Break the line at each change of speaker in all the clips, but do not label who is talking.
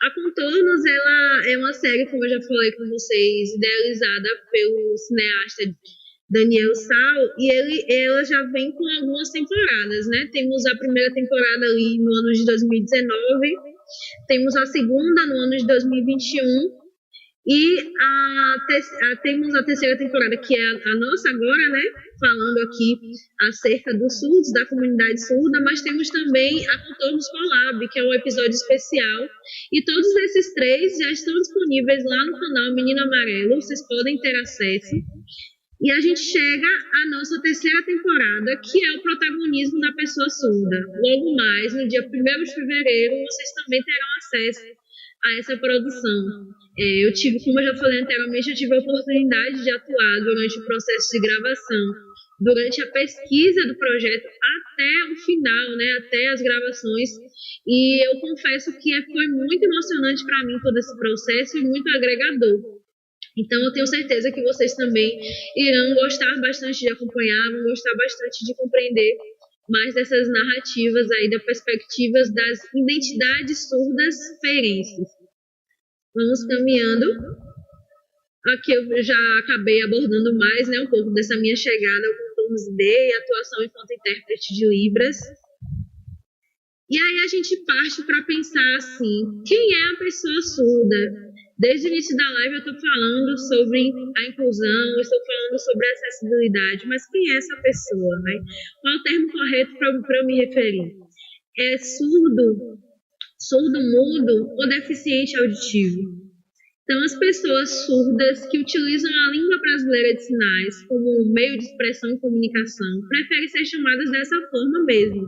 A Contornos, ela é uma série, como eu já falei com vocês, idealizada pelo cineasta Daniel Sal, e ela já vem com algumas temporadas, né? Temos a primeira temporada ali no ano de 2019, temos a segunda no ano de 2021, e temos a terceira temporada, que é a nossa agora, né? Falando aqui acerca dos surdos, da comunidade surda, mas temos também a Contornos Collab, que é um episódio especial. E todos esses três já estão disponíveis lá no canal Menino Amarelo, vocês podem ter acesso. E a gente chega à nossa terceira temporada, que é o protagonismo da pessoa surda. Logo mais, no dia 1º de fevereiro, vocês também terão acesso a essa produção. Como eu já falei anteriormente, eu tive a oportunidade de atuar durante o processo de gravação, durante a pesquisa do projeto até o final, né, até as gravações, e eu confesso que foi muito emocionante para mim todo esse processo e muito agregador. Então, eu tenho certeza que vocês também irão gostar bastante de acompanhar, vão gostar bastante de compreender mais dessas narrativas aí, das perspectivas das identidades surdas feirenses. Vamos caminhando. Aqui eu já acabei abordando mais, né, um pouco dessa minha chegada ao Contornos D e atuação enquanto intérprete de Libras. E aí a gente parte para pensar assim, quem é a pessoa surda? Desde o início da live eu estou falando sobre a inclusão, estou falando sobre a acessibilidade, mas quem é essa pessoa, né? Qual é o termo correto para eu me referir? É surdo, mudo ou deficiente auditivo? Então, as pessoas surdas que utilizam a língua brasileira de sinais como meio de expressão e comunicação preferem ser chamadas dessa forma mesmo,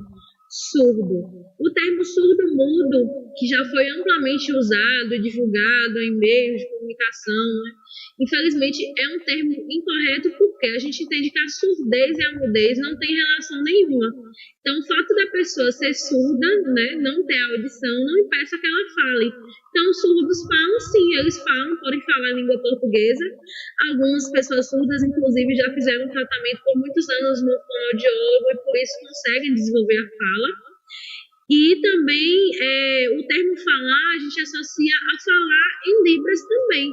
surdo. O termo surdo-mudo, que já foi amplamente usado e divulgado em meios de comunicação, né? Infelizmente é um termo incorreto porque a gente entende que a surdez e a mudez não têm relação nenhuma. Então, o fato da pessoa ser surda, né, não ter audição, não impeça que ela fale. Então, os surdos falam sim, eles falam, podem falar a língua portuguesa. Algumas pessoas surdas, inclusive, já fizeram tratamento por muitos anos no fonoaudiólogo e por isso conseguem desenvolver a fala. E também o termo falar, a gente associa a falar em Libras também.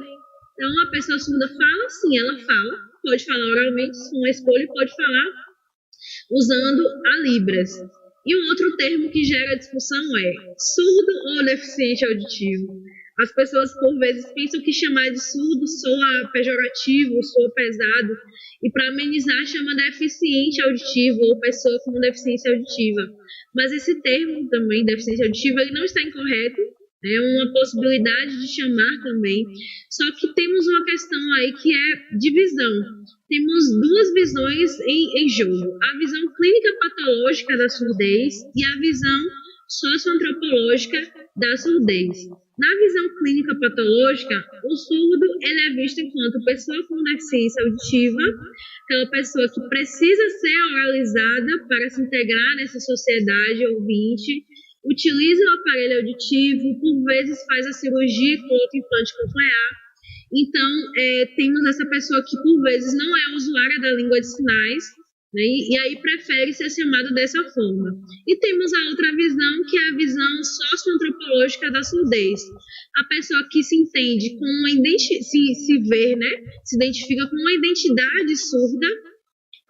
Então, a pessoa surda fala, sim, ela fala, pode falar oralmente, se uma escolha, pode falar usando a Libras. E um outro termo que gera discussão é surdo ou deficiente auditivo. As pessoas, por vezes, pensam que chamar de surdo soa pejorativo, soa pesado, e para amenizar chama deficiente auditivo ou pessoa com deficiência auditiva. Mas esse termo também, deficiência auditiva, ele não está incorreto, é uma possibilidade de chamar também. Só que temos uma questão aí que é de visão. Temos duas visões em jogo. A visão clínica patológica da surdez e a visão socioantropológica da surdez. Na visão clínica patológica, o surdo ele é visto enquanto pessoa com deficiência auditiva, aquela pessoa que precisa ser oralizada para se integrar nessa sociedade ouvinte, utiliza o aparelho auditivo, por vezes faz a cirurgia com outro implante coclear. Então, temos essa pessoa que, por vezes, não é usuária da língua de sinais, né, e aí prefere ser chamada dessa forma. E temos a outra visão, que é a visão socioantropológica da surdez. A pessoa que se entende com se vê, né, se identifica com uma identidade surda,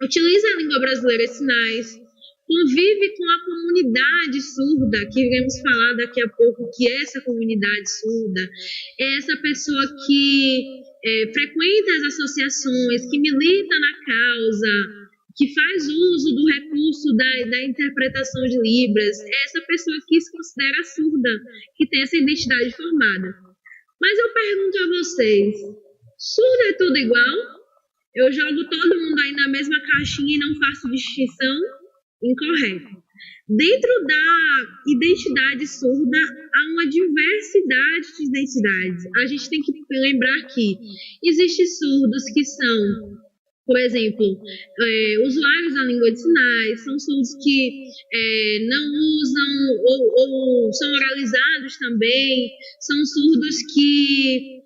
utiliza a língua brasileira de sinais, convive com a comunidade surda, que iremos falar daqui a pouco, que é essa comunidade surda, é essa pessoa que frequenta as associações, que milita na causa, que faz uso do recurso da interpretação de Libras, é essa pessoa que se considera surda, que tem essa identidade formada. Mas eu pergunto a vocês, surdo é tudo igual? Eu jogo todo mundo aí na mesma caixinha e não faço distinção? Incorreto. Dentro da identidade surda, há uma diversidade de identidades. A gente tem que lembrar que existem surdos que são, por exemplo, usuários da língua de sinais, são surdos que não usam ou são oralizados também, são surdos que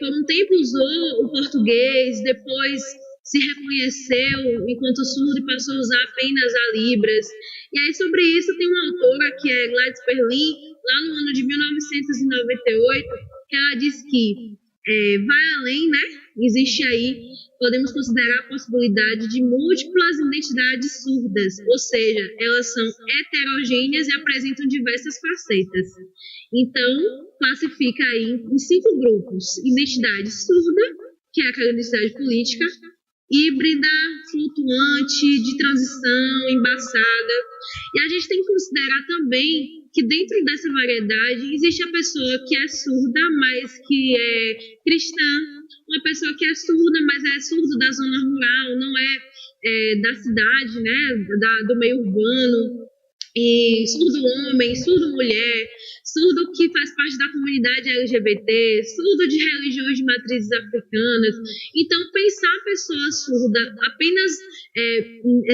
por um tempo usou o português, depois se reconheceu enquanto surdo e passou a usar apenas a Libras. E aí, sobre isso, tem uma autora, que é Gladys Perlin, lá no ano de 1998, que ela diz que vai além, né? Existe aí, podemos considerar a possibilidade de múltiplas identidades surdas, ou seja, elas são heterogêneas e apresentam diversas facetas. Então, classifica aí em 5 grupos: identidade surda, que é aquela identidade política, híbrida, flutuante, de transição, embaçada. E a gente tem que considerar também que dentro dessa variedade existe a pessoa que é surda, mas que é cristã, uma pessoa que é surda, mas é surdo da zona rural, não é da cidade, né, do meio urbano, e surdo homem, surdo mulher, surdo que faz parte da comunidade LGBT, surdo de religiões de matrizes africanas. Então, pensar a pessoa surda apenas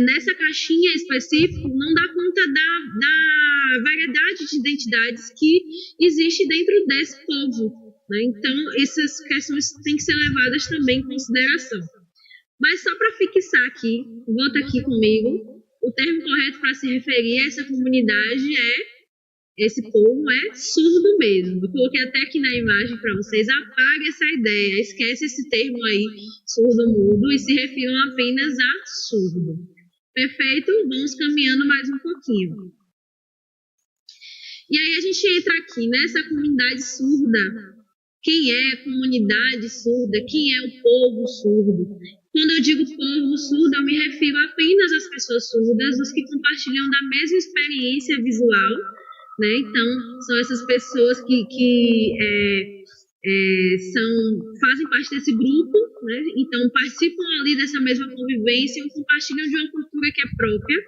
nessa caixinha específica não dá conta da variedade de identidades que existe dentro desse povo, né? Então, essas questões têm que ser levadas também em consideração. Mas só para fixar aqui, volta aqui comigo, o termo correto para se referir a essa comunidade esse povo é surdo mesmo. Eu coloquei até aqui na imagem para vocês, apague essa ideia, esquece esse termo aí, surdo-mudo, e se refiram apenas a surdo. Perfeito? Vamos caminhando mais um pouquinho. E aí a gente entra aqui nessa comunidade surda. Quem é a comunidade surda? Quem é o povo surdo? Quando eu digo povo surdo, eu me refiro apenas às pessoas surdas, os que compartilham da mesma experiência visual, né? Então, são essas pessoas que fazem parte desse grupo, né? Então, participam ali dessa mesma convivência e compartilham de uma cultura que é própria.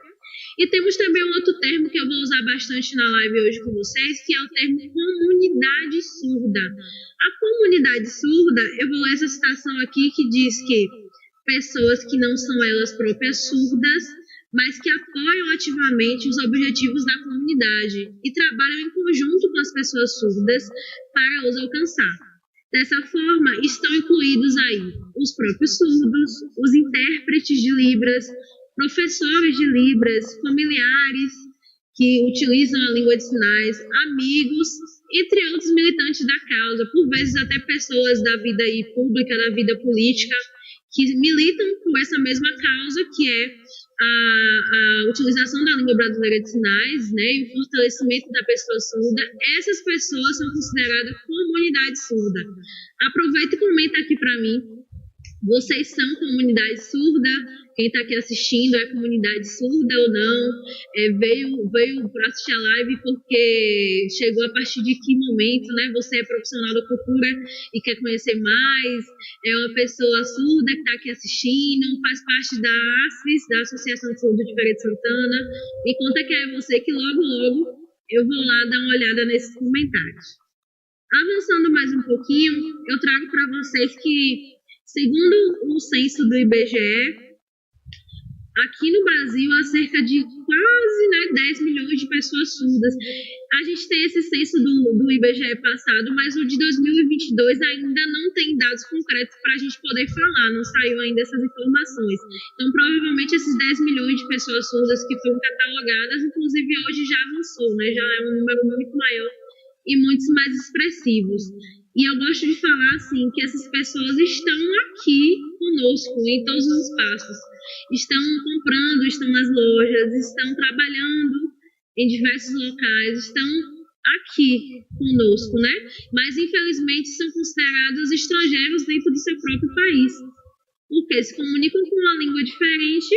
E temos também um outro termo que eu vou usar bastante na live hoje com vocês, que é o termo comunidade surda. A comunidade surda, eu vou ler essa citação aqui que diz que pessoas que não são elas próprias surdas, mas que apoiam ativamente os objetivos da comunidade e trabalham em conjunto com as pessoas surdas para os alcançar. Dessa forma, estão incluídos aí os próprios surdos, os intérpretes de Libras, professores de Libras, familiares que utilizam a língua de sinais, amigos, entre outros militantes da causa, por vezes até pessoas da vida aí pública, da vida política, que militam por essa mesma causa, que é a utilização da língua brasileira de sinais, né, e o fortalecimento da pessoa surda. Essas pessoas são consideradas comunidade surda. Aproveita e comenta aqui para mim. Vocês são comunidade surda? Quem está aqui assistindo é comunidade surda ou não? Veio para assistir a live porque chegou a partir de que momento, né? Você é profissional da cultura e quer conhecer mais? É uma pessoa surda que está aqui assistindo? Faz parte da ASFES, da Associação de Surdos de Feira de Santana? Me conta que é você, que logo eu vou lá dar uma olhada nesses comentários. Avançando mais um pouquinho, eu trago para vocês que, segundo o censo do IBGE, aqui no Brasil há cerca de quase 10 milhões de pessoas surdas. A gente tem esse censo do IBGE passado, mas o de 2022 ainda não tem dados concretos para a gente poder falar, não saiu ainda essas informações. Então, provavelmente, esses 10 milhões de pessoas surdas que foram catalogadas, inclusive hoje já avançou, né? Já é um número muito maior e muitos mais expressivos. E eu gosto de falar assim que essas pessoas estão aqui conosco em todos os espaços. Estão comprando, estão nas lojas, estão trabalhando em diversos locais, estão aqui conosco, né? Mas infelizmente são considerados estrangeiros dentro do seu próprio país, porque se comunicam com uma língua diferente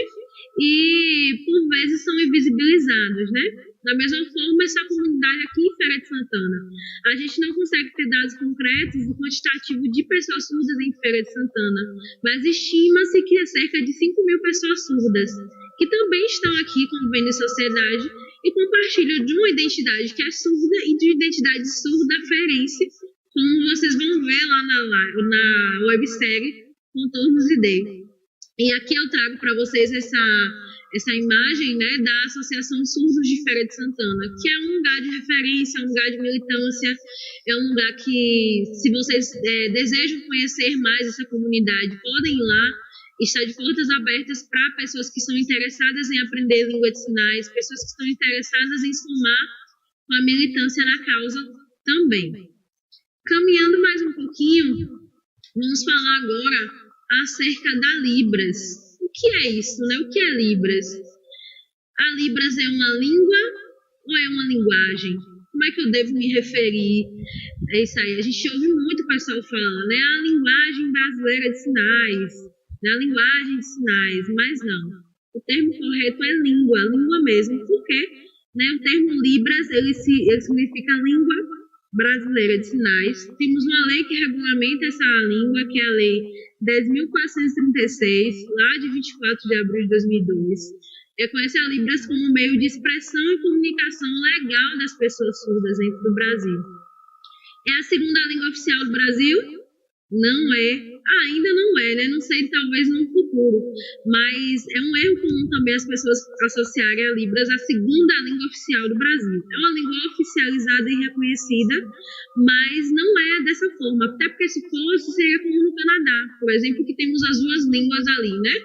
e por vezes são invisibilizados, né? Da mesma forma, essa comunidade aqui em Feira de Santana. A gente não consegue ter dados concretos do quantitativo de pessoas surdas em Feira de Santana, mas estima-se que é cerca de 5 mil pessoas surdas, que também estão aqui convivendo em sociedade e compartilham de uma identidade que é surda e de uma identidade surda-ferense, como vocês vão ver lá na websérie Contornos ID. E aqui eu trago para vocês essa imagem, né, da Associação Surdos de Feira de Santana, que é um lugar de referência, um lugar de militância, é um lugar que, se vocês desejam conhecer mais essa comunidade, podem ir lá. está de portas abertas para pessoas que são interessadas em aprender língua de sinais, pessoas que estão interessadas em somar com a militância na causa também. Caminhando mais um pouquinho, vamos falar agora acerca da Libras. O que é isso, né? O que é Libras? A Libras é uma língua ou é uma linguagem? Como é que eu devo me referir? É isso aí, a gente ouve muito o pessoal falando, né? A linguagem brasileira de sinais, né? A linguagem de sinais, mas não. O termo correto é língua mesmo, porque, né, o termo Libras, ele significa língua brasileira de sinais. Temos uma lei que regulamenta essa língua, que é a Lei 10.436, lá de 24 de abril de 2002. Reconhece a Libras como meio de expressão e comunicação legal das pessoas surdas dentro do Brasil. É a segunda língua oficial do Brasil? Não é. Ainda não é, né? Não sei, talvez no futuro. Mas é um erro comum também as pessoas associarem a Libras à segunda língua oficial do Brasil. É uma língua oficializada e reconhecida, mas não é dessa forma. Até porque se fosse, seria como no Canadá, por exemplo, que temos as duas línguas ali, né?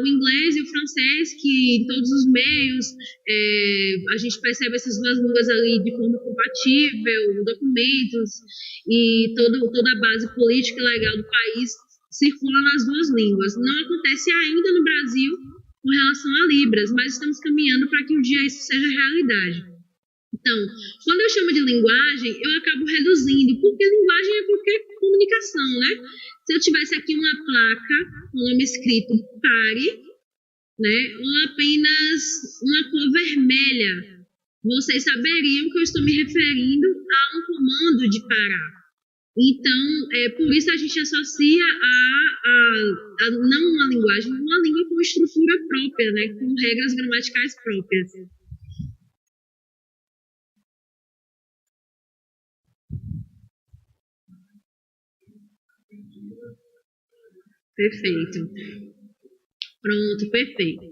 O inglês e o francês, que em todos os meios a gente percebe essas duas línguas ali de forma compatível, documentos e toda a base política e legal do país circula nas duas línguas. Não acontece ainda no Brasil com relação a Libras, mas estamos caminhando para que um dia isso seja realidade. Então, quando eu chamo de linguagem, eu acabo reduzindo, porque linguagem é qualquer comunicação, né? Se eu tivesse aqui uma placa com o nome escrito pare, né, ou apenas uma cor vermelha, vocês saberiam que eu estou me referindo a um comando de parar. Então, por isso a gente associa a não uma linguagem, uma língua com estrutura própria, né, com regras gramaticais próprias. Perfeito. Pronto, perfeito.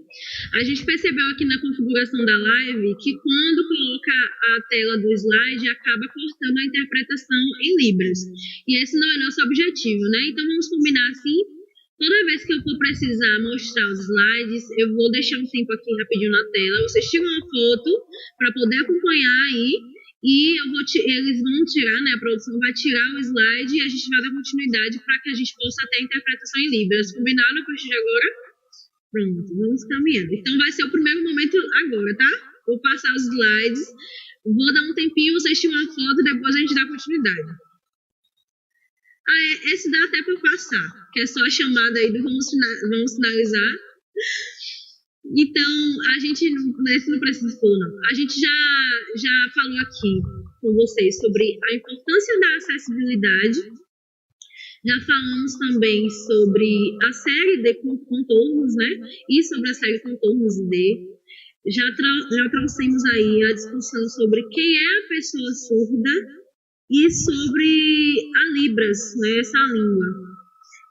A gente percebeu aqui na configuração da live que quando coloca a tela do slide, acaba cortando a interpretação em Libras. E esse não é nosso objetivo, né? Então vamos combinar assim. Toda vez que eu for precisar mostrar os slides, eu vou deixar um tempo aqui rapidinho na tela. Vocês tiram uma foto para poder acompanhar aí. E eles vão tirar, né? A produção vai tirar o slide e a gente vai dar continuidade para que a gente possa ter a interpretação em Libras. Combinado a partir de agora? Pronto, vamos caminhando. Então vai ser o primeiro momento agora, tá? Vou passar os slides, vou dar um tempinho, vocês tiram uma foto e depois a gente dá continuidade. Esse dá até para passar, que é só a chamada aí do vamos finalizar. Então, a gente, esse não precisa expor, não. A gente já falou aqui com vocês sobre a importância da acessibilidade. Já falamos também sobre a série de contornos, né? E sobre a série Contornos D. Já trouxemos aí a discussão sobre quem é a pessoa surda e sobre a Libras, né? Essa língua.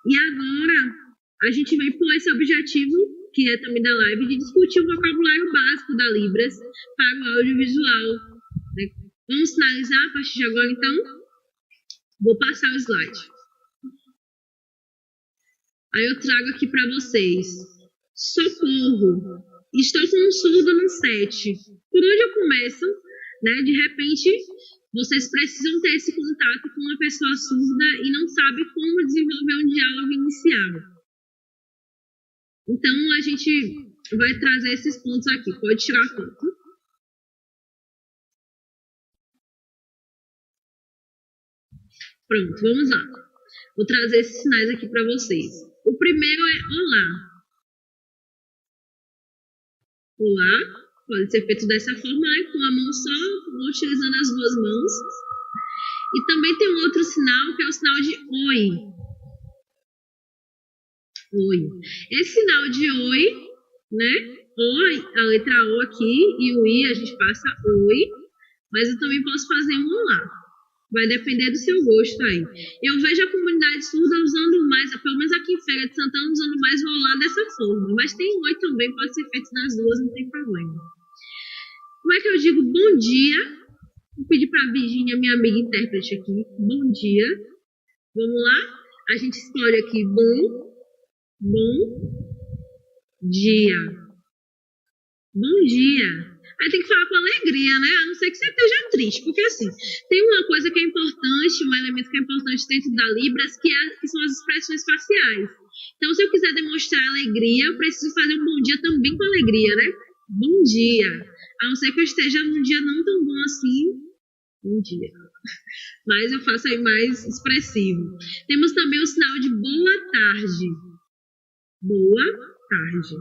E agora, a gente vem por esse objetivo, que é também da live, de discutir o vocabulário básico da Libras para o audiovisual. Né? Vamos finalizar a partir de agora, então? Vou passar o slide. Aí eu trago aqui para vocês. Socorro! Estou com um surdo no set. Por onde eu começo? Né? De repente, vocês precisam ter esse contato com uma pessoa surda e não sabem como desenvolver um diálogo inicial. Então, a gente vai trazer esses pontos aqui. Pode tirar a foto. Pronto, vamos lá. Vou trazer esses sinais aqui para vocês. O primeiro é olá. Olá. Pode ser feito dessa forma, com a mão só, utilizando as duas mãos. E também tem um outro sinal, que é o sinal de oi. Oi. Esse sinal de oi, né? Oi, a letra O aqui e o I a gente passa oi, mas eu também posso fazer um olá. Vai depender do seu gosto aí. Eu vejo a comunidade surda usando mais, pelo menos aqui em Feira de Santana, usando mais o olá dessa forma. Mas tem oi também, pode ser feito nas duas, não tem problema. Como é que eu digo bom dia? Vou pedir para a Virginia, minha amiga intérprete aqui. Bom dia. Vamos lá? A gente escolhe aqui bom. Bom dia. Bom dia. Aí tem que falar com alegria, né? A não ser que você esteja triste. Porque, assim, tem uma coisa que é importante, um elemento que é importante dentro da Libras, que são as expressões faciais. Então, se eu quiser demonstrar alegria, eu preciso fazer um bom dia também com alegria, né? Bom dia. A não ser que eu esteja num dia não tão bom assim. Bom dia. Mas eu faço aí mais expressivo. Temos também o sinal de boa tarde. Boa tarde.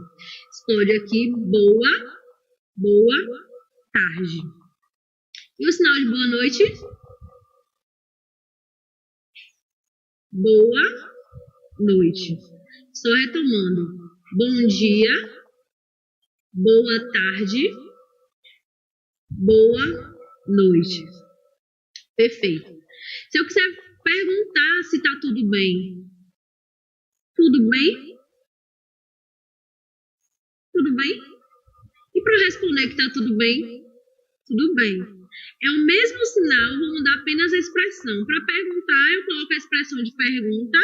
Explode aqui, boa tarde. E o sinal de boa noite? Boa noite. Só retomando. Bom dia, boa tarde, boa noite. Perfeito. Se eu quiser perguntar se tá tudo bem. Tudo bem? Tudo bem? E para responder que tá tudo bem? Tudo bem. É o mesmo sinal, vou mudar apenas a expressão. Para perguntar, eu coloco a expressão de pergunta.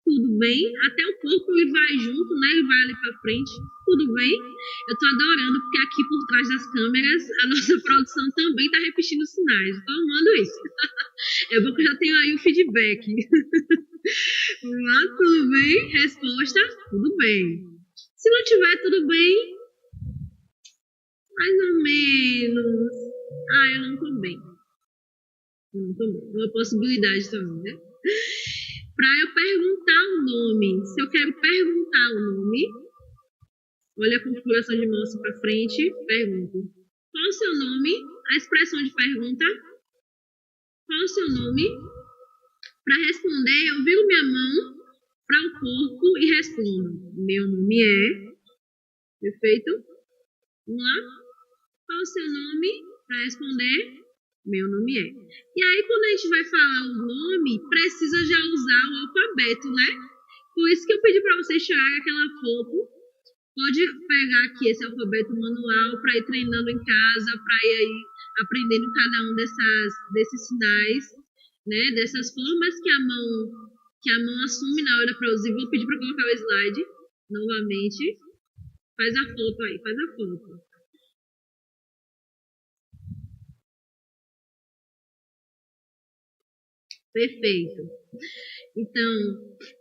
Tudo bem? Até o corpo ele vai junto, né? Ele vai ali para frente. Tudo bem? Eu tô adorando, porque aqui por trás das câmeras, a nossa produção também tá repetindo sinais. Tô amando isso. É bom que eu já tenho aí o feedback. Ah, tudo bem? Resposta, tudo bem. Se não tiver tudo bem, mais ou menos. Ah, eu não tô bem. Não tô bem. Uma possibilidade também, né? Para eu perguntar o nome, se eu quero perguntar o nome, olha a configuração de mouse para frente, pergunto. Qual o seu nome? A expressão de pergunta. Qual o seu nome? Para responder, eu viro minha mão para o corpo e respondo. Meu nome é. Perfeito? Vamos lá? Qual o seu nome? Para responder, meu nome é. E aí, quando a gente vai falar o nome, precisa já usar o alfabeto, né? Por isso que eu pedi para vocês tirarem aquela foto. Pode pegar aqui esse alfabeto manual para ir treinando em casa, para ir aí aprendendo cada um desses sinais, né? Dessas formas que a mão assume na hora para usar. Vou pedir para colocar o slide novamente. Faz a foto aí, faz a foto. Perfeito. Então,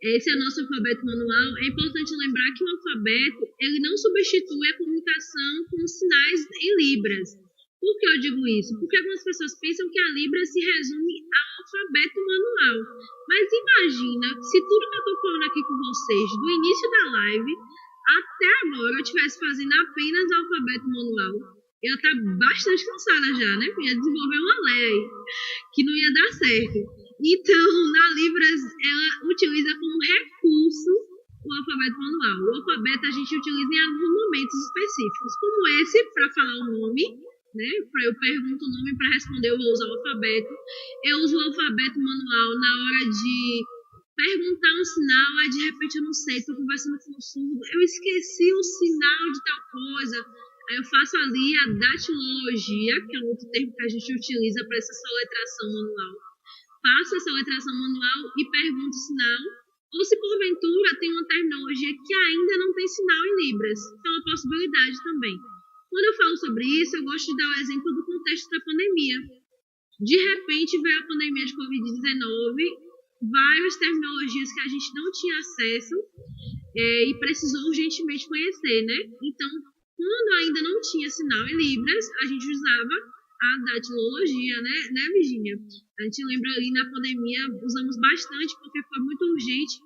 esse é o nosso alfabeto manual. É importante lembrar que o alfabeto ele não substitui a comunicação com sinais em libras. Por que eu digo isso? Porque algumas pessoas pensam que a Libra se resume ao alfabeto manual. Mas imagina se tudo que eu estou falando aqui com vocês, do início da live até agora, eu estivesse fazendo apenas alfabeto manual. Eu ia estar bastante cansada já, né? Eu ia desenvolver uma lei que não ia dar certo. Então, na Libras, ela utiliza como recurso o alfabeto manual. O alfabeto a gente utiliza em alguns momentos específicos, como esse, para falar o nome, né? Eu pergunto o nome para responder, eu vou usar o alfabeto. Eu uso o alfabeto manual na hora de perguntar um sinal, aí de repente eu não sei, estou conversando com o surdo, eu esqueci o sinal de tal coisa. Aí eu faço ali a datilologia, que é um outro termo que a gente utiliza para essa soletração manual. Faço essa letração manual e pergunto o sinal, ou se porventura tem uma terminologia que ainda não tem sinal em Libras. Então é uma possibilidade também. Quando eu falo sobre isso, eu gosto de dar o exemplo do contexto da pandemia. De repente veio a pandemia de Covid-19, várias terminologias que a gente não tinha acesso e precisou urgentemente conhecer, né? Então, quando ainda não tinha sinal em Libras, a gente usava a datilologia, né, Virginia? A gente lembra ali na pandemia, usamos bastante porque foi muito urgente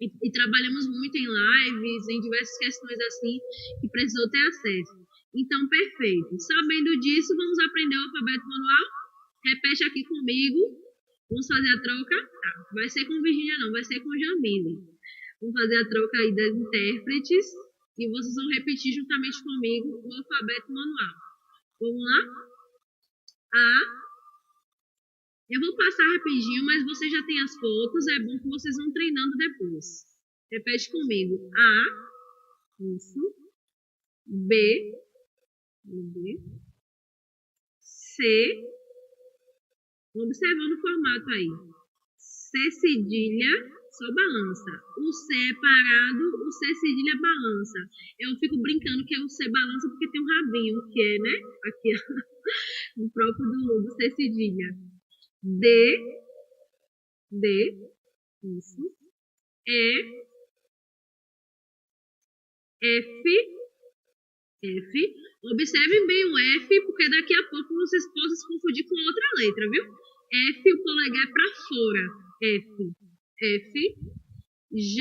e trabalhamos muito em lives, em diversas questões assim, que precisou ter acesso. Então, perfeito. Sabendo disso, vamos aprender o alfabeto manual? Repete aqui comigo. Vamos fazer a troca? Tá. Vai ser com Virginia não, vai ser com Jamile. Vamos fazer a troca aí das intérpretes e vocês vão repetir juntamente comigo o alfabeto manual. Vamos lá? A. Eu vou passar rapidinho, mas vocês já têm as fotos, é bom que vocês vão treinando depois. Repete comigo. A. Isso. B. C. Observando o formato aí. C cedilha. só balança. O C é parado, o C cedilha balança. Eu fico brincando que é o C balança porque tem um rabinho, que é, né? Aqui, ó, o próprio do C cedilha. D, isso. E, F. Observem bem o F, porque daqui a pouco vocês possam se confundir com outra letra, viu? F, o polegar é para fora. F. G,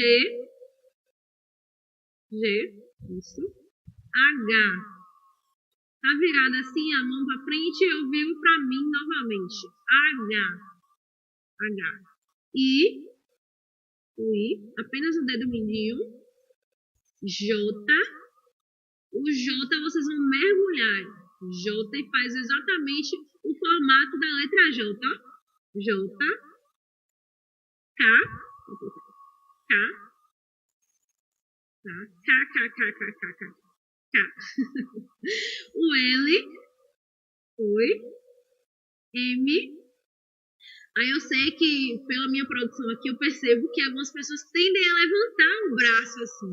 isso. H. Tá virada assim, a mão para frente, eu viro para mim novamente. H. I, apenas o dedo mindinho. J. O J vocês vão mergulhar. J e faz exatamente o formato da letra J. J. K. O L. M. Aí eu sei que, pela minha produção aqui, eu percebo que algumas pessoas tendem a levantar o braço assim.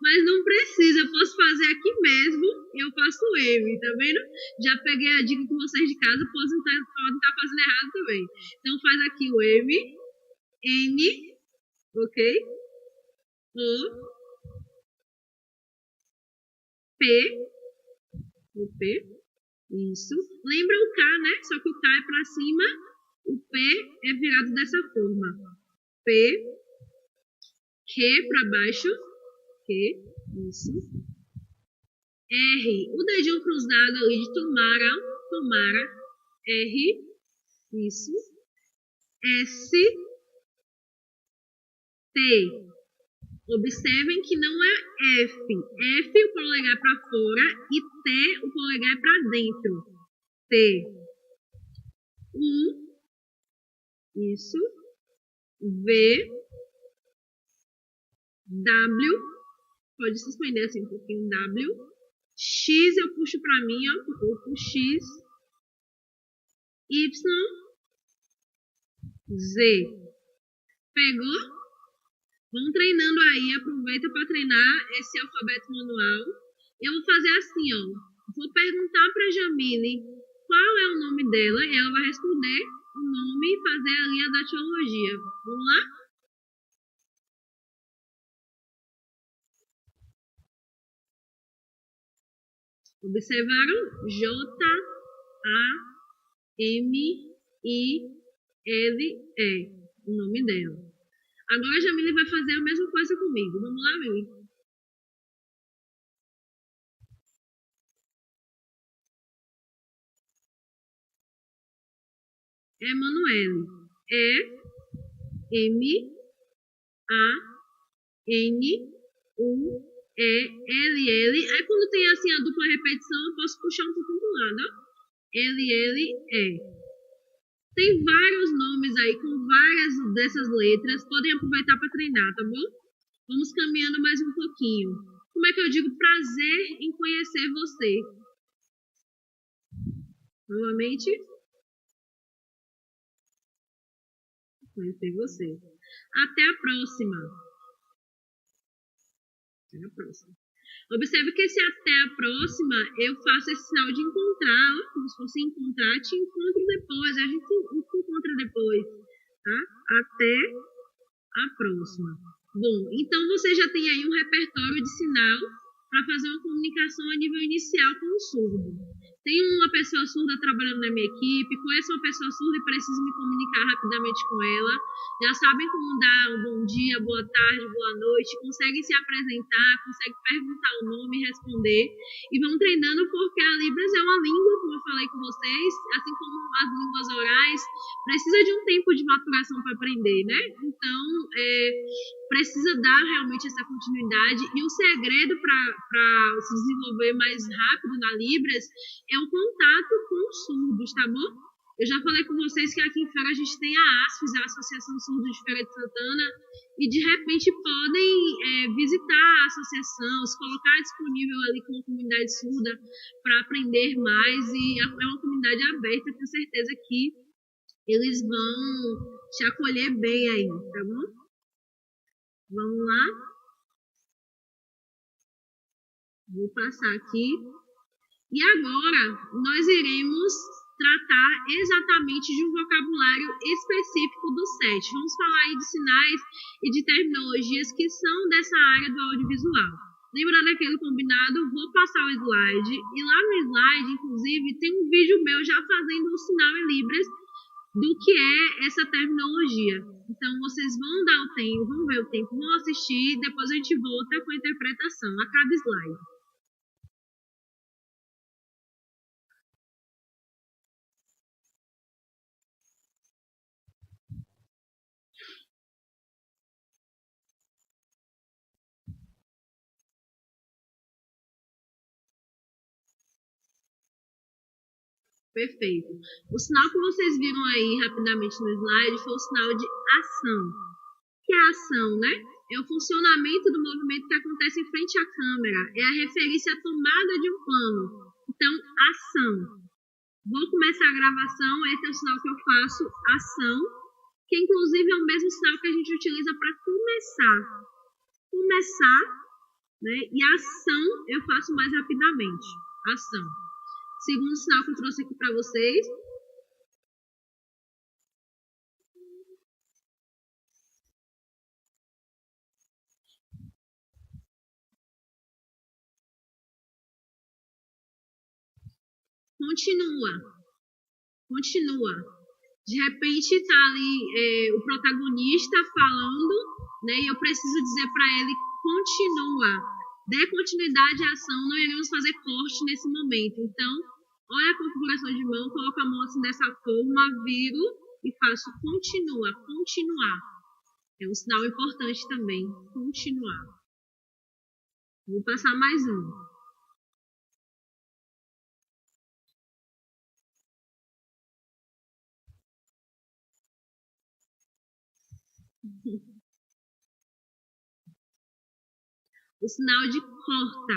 Mas não precisa, eu posso fazer aqui mesmo e eu faço o M, tá vendo? Já peguei a dica com vocês de casa, podem estar fazendo errado também. Então faz aqui o M, N, ok? O, P, isso. Lembra o K, né? Só que o K é pra cima, o P é virado dessa forma. P, Q para baixo, Q, isso. R, o dedinho cruzado ali de tomara, R, isso. S, T. Observem que não é F. F o polegar para fora e T o polegar para dentro. T. U. Isso. V. W. Pode se expender assim um pouquinho. W. X eu puxo para mim, ó. Eu puxo X. Y. Z. Pegou? Vão treinando aí, aproveita para treinar esse alfabeto manual. Eu vou fazer assim, ó. Vou perguntar para a Jamile qual é o nome dela e ela vai responder o nome e fazer ali a datiologia. Vamos lá? Observaram? J-A-M-I-L-E, o nome dela. Agora a Jamile vai fazer a mesma coisa comigo. Vamos lá, Mili? Emanuele. E-M-A-N-U-E-L-L. Aí quando tem assim a dupla repetição, eu posso puxar um pouquinho do lado, ó. L-L-E. Tem vários nomes aí com várias dessas letras. Podem aproveitar para treinar, tá bom? Vamos caminhando mais um pouquinho. Como é que eu digo? Prazer em conhecer você. Novamente. Conhecer você. Até a próxima. Até a próxima. Observe que esse até a próxima, eu faço esse sinal de encontrar, ó, como se fosse encontrar, te encontro depois, a gente se encontra depois, tá? Até a próxima. Bom, então você já tem aí um repertório de sinal para fazer uma comunicação a nível inicial com o surdo. Tem uma pessoa surda trabalhando na minha equipe, conheço uma pessoa surda e preciso me comunicar rapidamente com ela. Já sabem como dar um bom dia, boa tarde, boa noite, conseguem se apresentar, conseguem perguntar o nome, responder e vão treinando porque a Libras é uma língua, como eu falei com vocês, assim como as línguas orais, precisa de um tempo de maturação para aprender, né? Então, precisa dar realmente essa continuidade e o segredo para se desenvolver mais rápido na Libras é o contato com os surdos, tá bom? Eu já falei com vocês que aqui em Feira a gente tem a ASFES, a Associação Surdos de Feira de Santana, e de repente podem visitar a associação, se colocar disponível ali com a comunidade surda para aprender mais, e é uma comunidade aberta, tenho certeza que eles vão te acolher bem aí, tá bom? Vamos lá? Vou passar aqui. E agora, nós iremos tratar exatamente de um vocabulário específico do SET. Vamos falar aí de sinais e de terminologias que são dessa área do audiovisual. Lembrando aquele combinado, vou passar o slide. E lá no slide, inclusive, tem um vídeo meu já fazendo o sinal em Libras do que é essa terminologia. Então, vocês vão dar o tempo, vão ver o tempo, vão assistir, depois a gente volta com a interpretação a cada slide. Perfeito. O sinal que vocês viram aí rapidamente no slide foi o sinal de ação. Que é a ação, né? É o funcionamento do movimento que acontece em frente à câmera. É a referência à tomada de um plano. Então, ação. Vou começar a gravação. Esse é o sinal que eu faço, ação. Que inclusive é o mesmo sinal que a gente utiliza para começar. Começar, né? E a ação eu faço mais rapidamente. Ação. Segundo sinal que eu trouxe aqui para vocês. Continua. De repente está ali o protagonista falando, né? E eu preciso dizer para ele, continua. Dê continuidade à ação, não iremos fazer corte nesse momento. Então, olha a configuração de mão, coloco a mão assim dessa forma, viro e faço continua, continuar. É um sinal importante também, continuar. Vou passar mais um. O sinal de corta.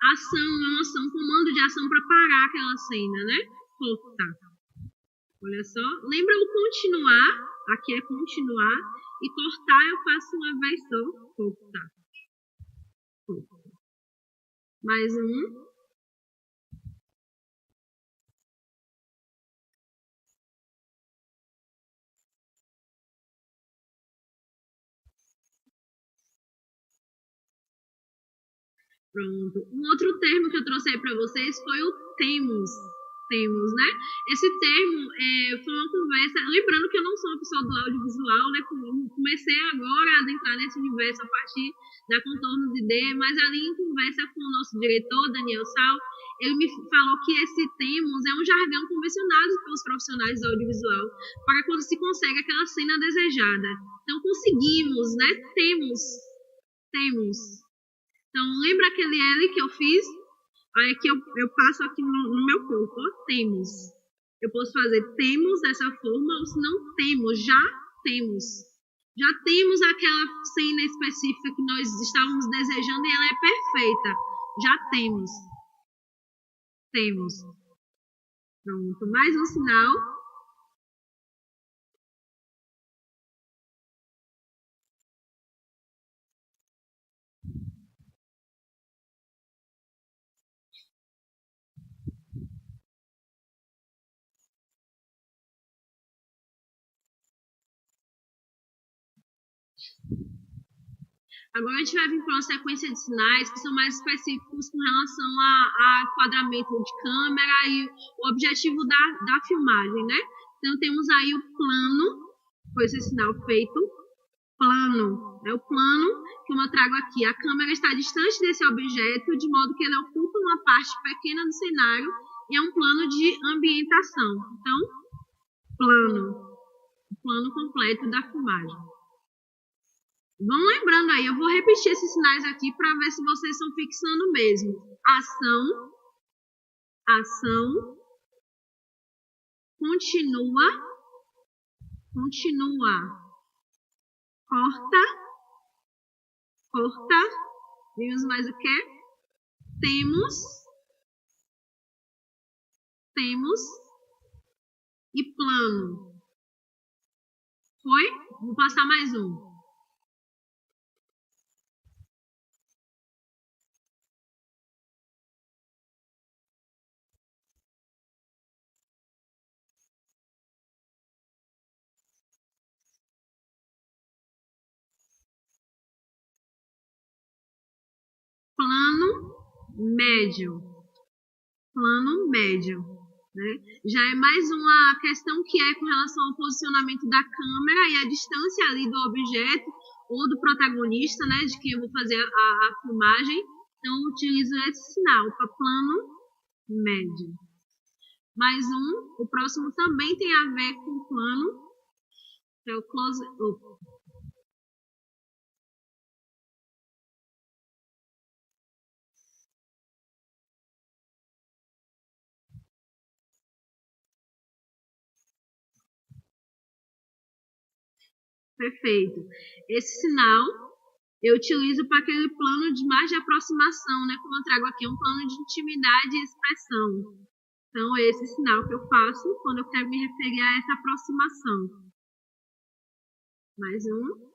Ação é uma ação, comando de ação para parar aquela cena, né? Corta. Olha só. Lembra o continuar? Aqui é continuar. E cortar eu faço uma vez só. Corta. Mais um. Pronto. Um outro termo que eu trouxe aí para vocês foi o temos. Temos, né? Esse termo foi uma conversa. Lembrando que eu não sou uma pessoa do audiovisual, né? Comecei agora a adentrar nesse universo a partir da Contornos ID, mas ali em conversa com o nosso diretor, Daniel Sal, ele me falou que esse temos é um jargão convencionado pelos profissionais do audiovisual para quando se consegue aquela cena desejada. Então, conseguimos, né? Temos. Então, lembra aquele L que eu fiz? Aí aqui eu passo aqui no meu corpo, ó, temos. Eu posso fazer temos dessa forma, ou se não temos, já temos. Já temos aquela cena específica que nós estávamos desejando e ela é perfeita. Já temos. Temos. Pronto, mais um sinal. Agora a gente vai vir para uma sequência de sinais que são mais específicos com relação a enquadramento de câmera e o objetivo da filmagem, né? Então temos aí o plano, foi esse sinal feito, plano, é o plano que eu trago aqui. A câmera está distante desse objeto, de modo que ele ocupa uma parte pequena do cenário e é um plano de ambientação. Então, plano completo da filmagem. Vão lembrando aí, eu vou repetir esses sinais aqui para ver se vocês estão fixando mesmo. Ação, continua, corta, vimos mais o que? Temos e plano. Foi? Vou passar mais um. Plano médio. Plano médio. Né? Já é mais uma questão que é com relação ao posicionamento da câmera e a distância ali do objeto ou do protagonista, né, de quem eu vou fazer a filmagem. Então, eu utilizo esse sinal para plano médio. Mais um, o próximo também tem a ver com o plano, que é o close-up. Perfeito. Esse sinal eu utilizo para aquele plano de mais de aproximação, né? Como eu trago aqui, um plano de intimidade e expressão. Então, é esse sinal que eu faço quando eu quero me referir a essa aproximação. Mais um.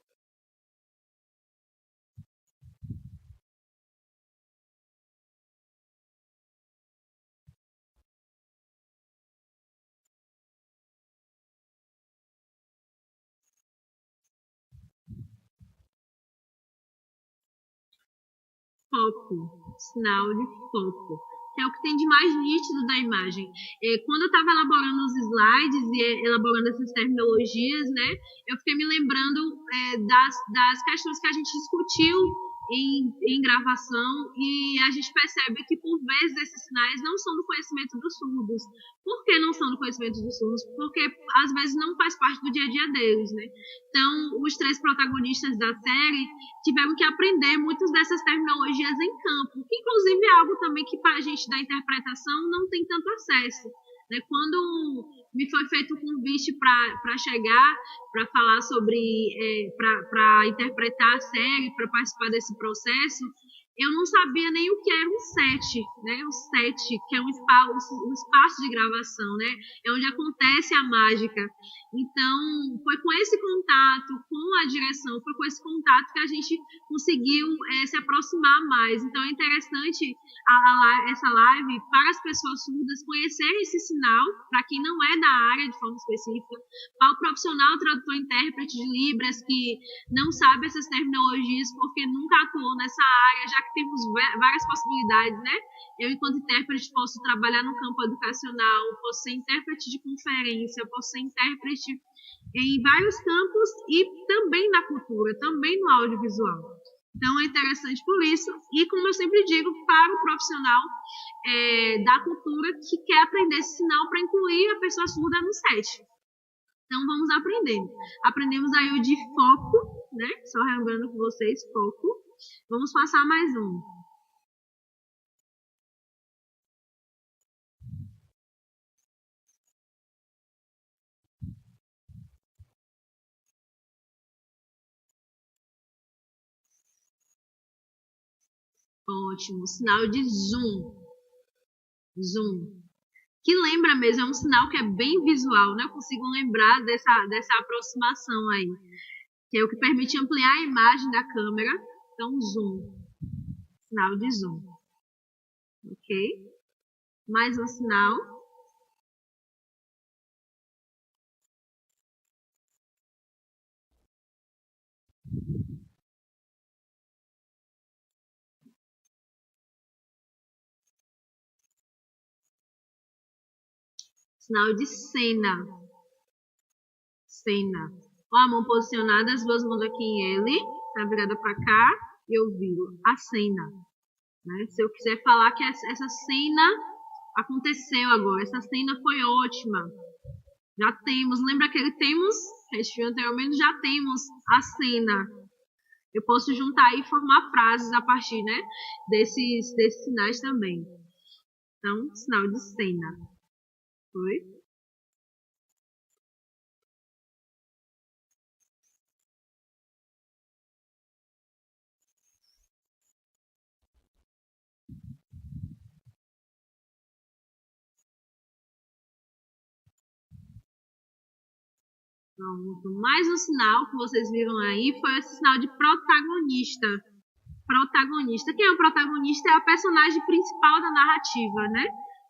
Foco, sinal de foco, que é o que tem de mais nítido da imagem. Quando eu estava elaborando os slides e elaborando essas terminologias, né, eu fiquei me lembrando das questões que a gente discutiu em gravação e a gente percebe que, por vezes, esses sinais não são do conhecimento dos surdos. Por que não são do conhecimento dos surdos? Porque, às vezes, não faz parte do dia a dia deles, né? Então, os três protagonistas da série tiveram que aprender muitas dessas terminologias em campo, que inclusive é algo também que para a gente da interpretação não tem tanto acesso. Né? Quando me foi feito o convite para chegar, para falar sobre, para interpretar a série, para participar desse processo, eu não sabia nem o que era um set, né? O set, que é um espaço de gravação, né? É onde acontece a mágica. Então, foi com esse contato, com a direção, foi com esse contato que a gente conseguiu se aproximar mais. Então, é interessante essa live para as pessoas surdas conhecerem esse sinal, para quem não é da área de forma específica, para o profissional tradutor intérprete de Libras que não sabe essas terminologias porque nunca atuou nessa área, já que temos várias possibilidades, né? Eu, enquanto intérprete, posso trabalhar no campo educacional, posso ser intérprete de conferência, posso ser intérprete em vários campos e também na cultura, também no audiovisual. Então, é interessante por isso. E, como eu sempre digo, para o profissional da cultura que quer aprender esse sinal para incluir a pessoa surda no set. Então, vamos aprendendo. Aprendemos aí o de foco, né? Só lembrando com vocês, foco. Vamos passar mais um. Ótimo. Sinal de zoom. Zoom. Que lembra mesmo, é um sinal que é bem visual, né? Eu consigo lembrar dessa aproximação aí. Que é o que permite ampliar a imagem da câmera. Então, zoom. Sinal de zoom. Ok? Mais um sinal. Sinal de cena. Cena. Com a mão posicionada, as duas mãos aqui em L, tá virada para cá, e eu viro a cena. Né? Se eu quiser falar que essa cena aconteceu agora, essa cena foi ótima. Já temos, lembra aquele temos? Que a gente viu anteriormente, já temos a cena. Eu posso juntar e formar frases a partir, né, desses sinais também. Então, sinal de cena. Foi? Pronto. Mais um sinal que vocês viram aí foi esse sinal de protagonista. Protagonista. Quem é o protagonista? É a personagem principal da narrativa, né?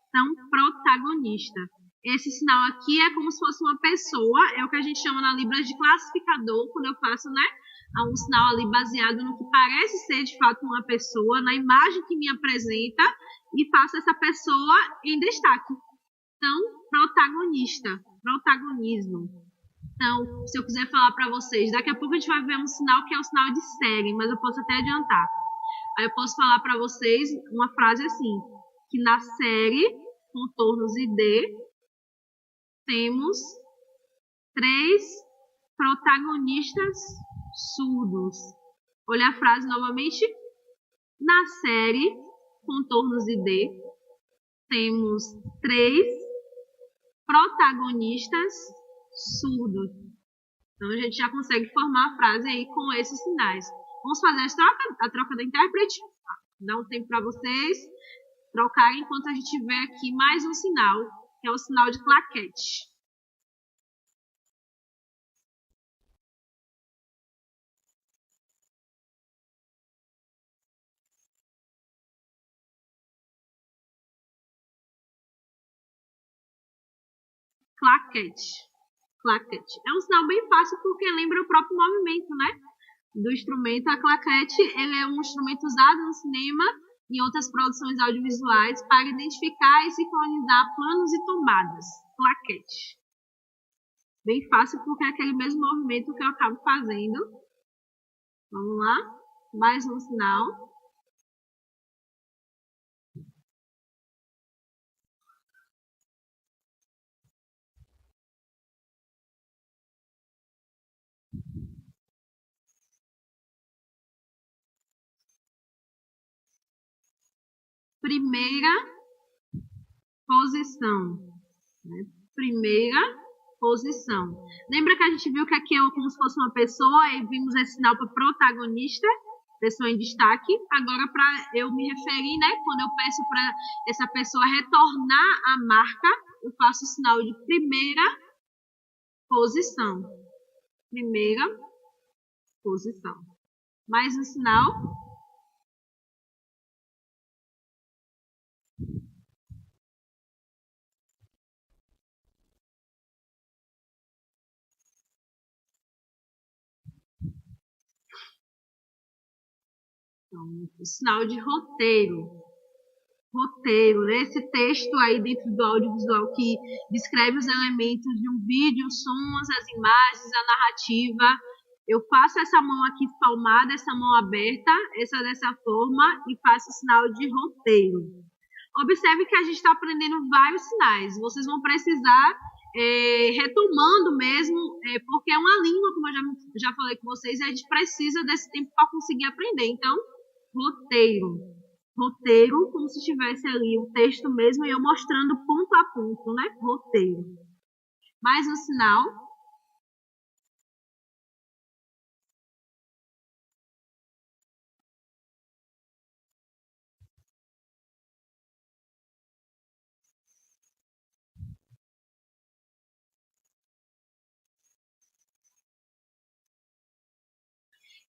Então, protagonista. Esse sinal aqui é como se fosse uma pessoa, é o que a gente chama na Libras de classificador, quando eu faço, né, um sinal ali baseado no que parece ser de fato uma pessoa, na imagem que me apresenta, e faço essa pessoa em destaque. Então, protagonista, protagonismo. Então, se eu quiser falar para vocês, daqui a pouco a gente vai ver um sinal que é o sinal de série, mas eu posso até adiantar. Aí eu posso falar para vocês uma frase assim, que na série Contornos ID temos 3 protagonistas surdos. Olha a frase novamente. Na série Contornos ID temos 3 protagonistas surdos. Então a gente já consegue formar a frase aí com esses sinais. Vamos fazer a troca da intérprete? Dá um tempo para vocês trocarem enquanto a gente vê aqui mais um sinal, que é o sinal de claquete. Claquete. Claquete. É um sinal bem fácil porque lembra o próprio movimento, né? Do instrumento. A claquete, ele é um instrumento usado no cinema e em outras produções audiovisuais para identificar e sincronizar planos e tombadas. Claquete. Bem fácil porque é aquele mesmo movimento que eu acabo fazendo. Vamos lá. Mais um sinal. Primeira posição. Né? Primeira posição. Lembra que a gente viu que aqui é como se fosse uma pessoa e vimos esse sinal para protagonista, pessoa em destaque. Agora, para eu me referir, né, quando eu peço para essa pessoa retornar à marca, eu faço o sinal de primeira posição. Primeira posição. Mais um sinal. Então, o sinal de roteiro. Roteiro, né? Esse texto aí dentro do audiovisual que descreve os elementos de um vídeo, os sons, as imagens, a narrativa. Eu faço essa mão aqui espalmada, essa mão aberta, essa dessa forma, e faço o sinal de roteiro. Observe que a gente está aprendendo vários sinais. Vocês vão precisar retomando mesmo, porque é uma língua, como eu já falei com vocês, a gente precisa desse tempo para conseguir aprender. Então, roteiro. Roteiro, como se estivesse ali o texto mesmo e eu mostrando ponto a ponto, né? Roteiro. Mais um sinal.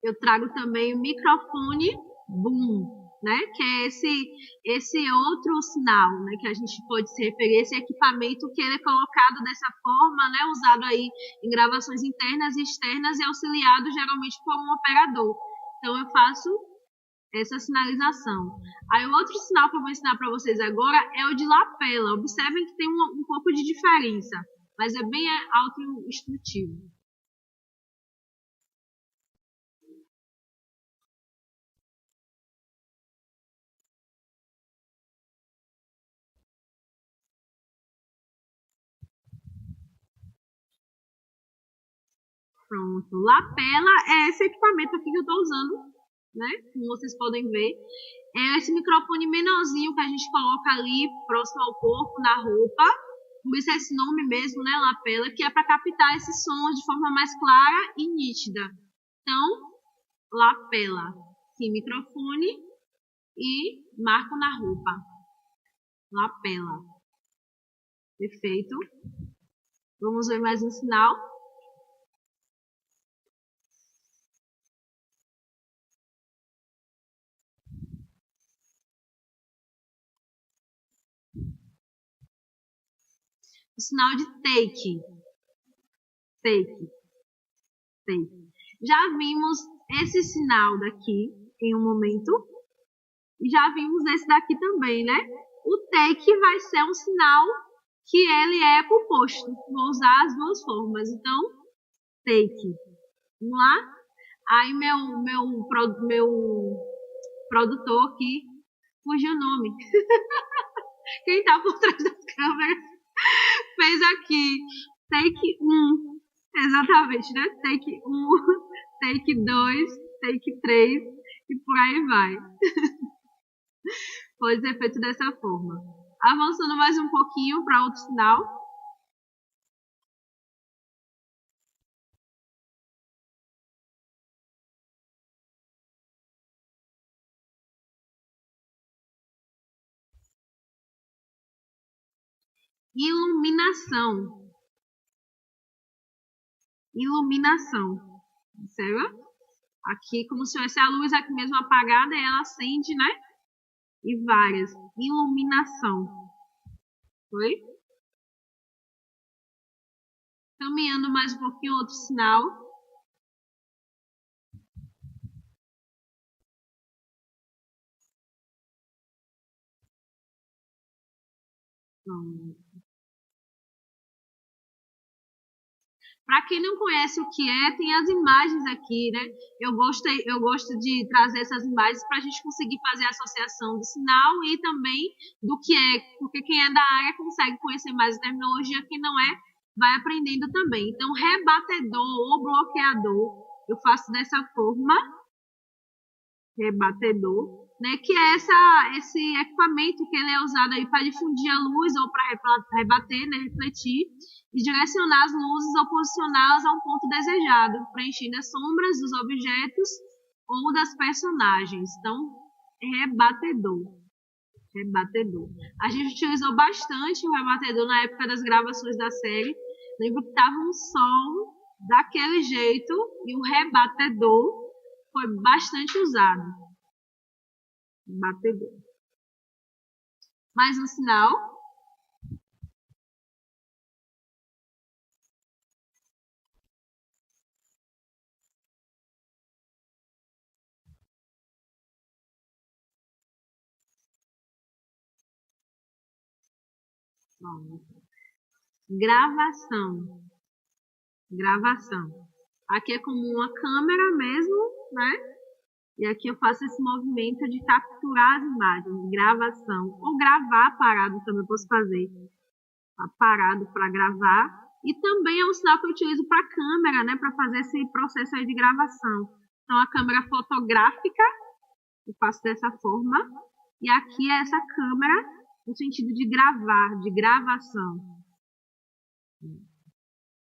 Eu trago também o microfone boom, né? Que é esse outro sinal, né? Que a gente pode se referir, esse equipamento que ele é colocado dessa forma, né? Usado aí em gravações internas e externas e auxiliado geralmente por um operador. Então eu faço essa sinalização. Aí o outro sinal que eu vou ensinar para vocês agora é o de lapela. Observem que tem um pouco de diferença, mas é bem auto-instrutivo. Pronto. Lapela é esse equipamento aqui que eu estou usando, né? Como vocês podem ver. É esse microfone menorzinho que a gente coloca ali próximo ao corpo, na roupa. Por isso é esse nome mesmo, né? Lapela, que é para captar esses sons de forma mais clara e nítida. Então, lapela. Sim, microfone e marco na roupa. Lapela. Perfeito. Vamos ver mais um sinal. O sinal de take. Take. Take. Já vimos esse sinal daqui em um momento. E já vimos esse daqui também, né? O take vai ser um sinal que ele é composto. Vou usar as duas formas. Então, take. Vamos lá? Aí meu produtor aqui fugiu o nome. Quem tá por trás das câmeras fez aqui take 1. Exatamente, né? Take 1, take 2, take 3 e por aí vai. Pode ser feito dessa forma. Avançando mais um pouquinho para outro sinal. Iluminação. Iluminação. Observa? Aqui, como se tivesse a luz aqui mesmo apagada, e ela acende, né? E várias. Iluminação. Foi? Caminhando mais um pouquinho, outro sinal. Para quem não conhece o que é, tem as imagens aqui, né? Eu gosto de trazer essas imagens para a gente conseguir fazer a associação do sinal e também do que é, porque quem é da área consegue conhecer mais a terminologia, quem não é, vai aprendendo também. Então, rebatedor ou bloqueador, eu faço dessa forma, rebatedor, né? Que é esse equipamento que ele é usado aí para difundir a luz ou para rebater, né? Refletir e direcionar as luzes ou posicioná-las a um ponto desejado, preenchendo as sombras dos objetos ou das personagens. Então, rebatedor. Rebatedor. A gente utilizou bastante o rebatedor na época das gravações da série. Lembro que estava um sol daquele jeito e o rebatedor foi bastante usado. Batedor. Mais um sinal. Gravação. Gravação. Aqui é como uma câmera mesmo, né? E aqui eu faço esse movimento de capturar as imagens, gravação. Ou gravar parado também posso fazer. Parado para gravar. E também é um sinal que eu utilizo para câmera, né? Para fazer esse processo aí de gravação. Então, a câmera fotográfica, eu faço dessa forma. E aqui é essa câmera no sentido de gravar, de gravação.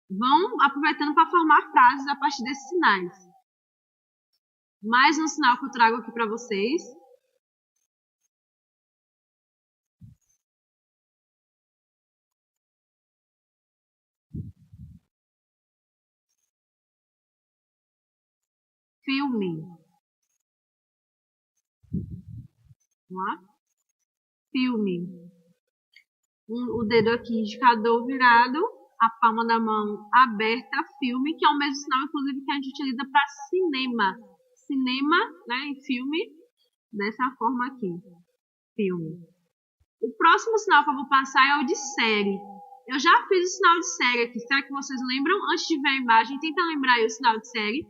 Vão aproveitando para formar frases a partir desses sinais. Mais um sinal que eu trago aqui para vocês. Filme. Vamos lá? Filme. O dedo aqui, indicador virado, a palma da mão aberta, filme, que é o mesmo sinal, inclusive, que a gente utiliza para cinema. Cinema, né, em filme, dessa forma aqui. Filme. O próximo sinal que eu vou passar é o de série. Eu já fiz o sinal de série aqui. Será que vocês lembram? Antes de ver a imagem, tenta lembrar aí o sinal de série.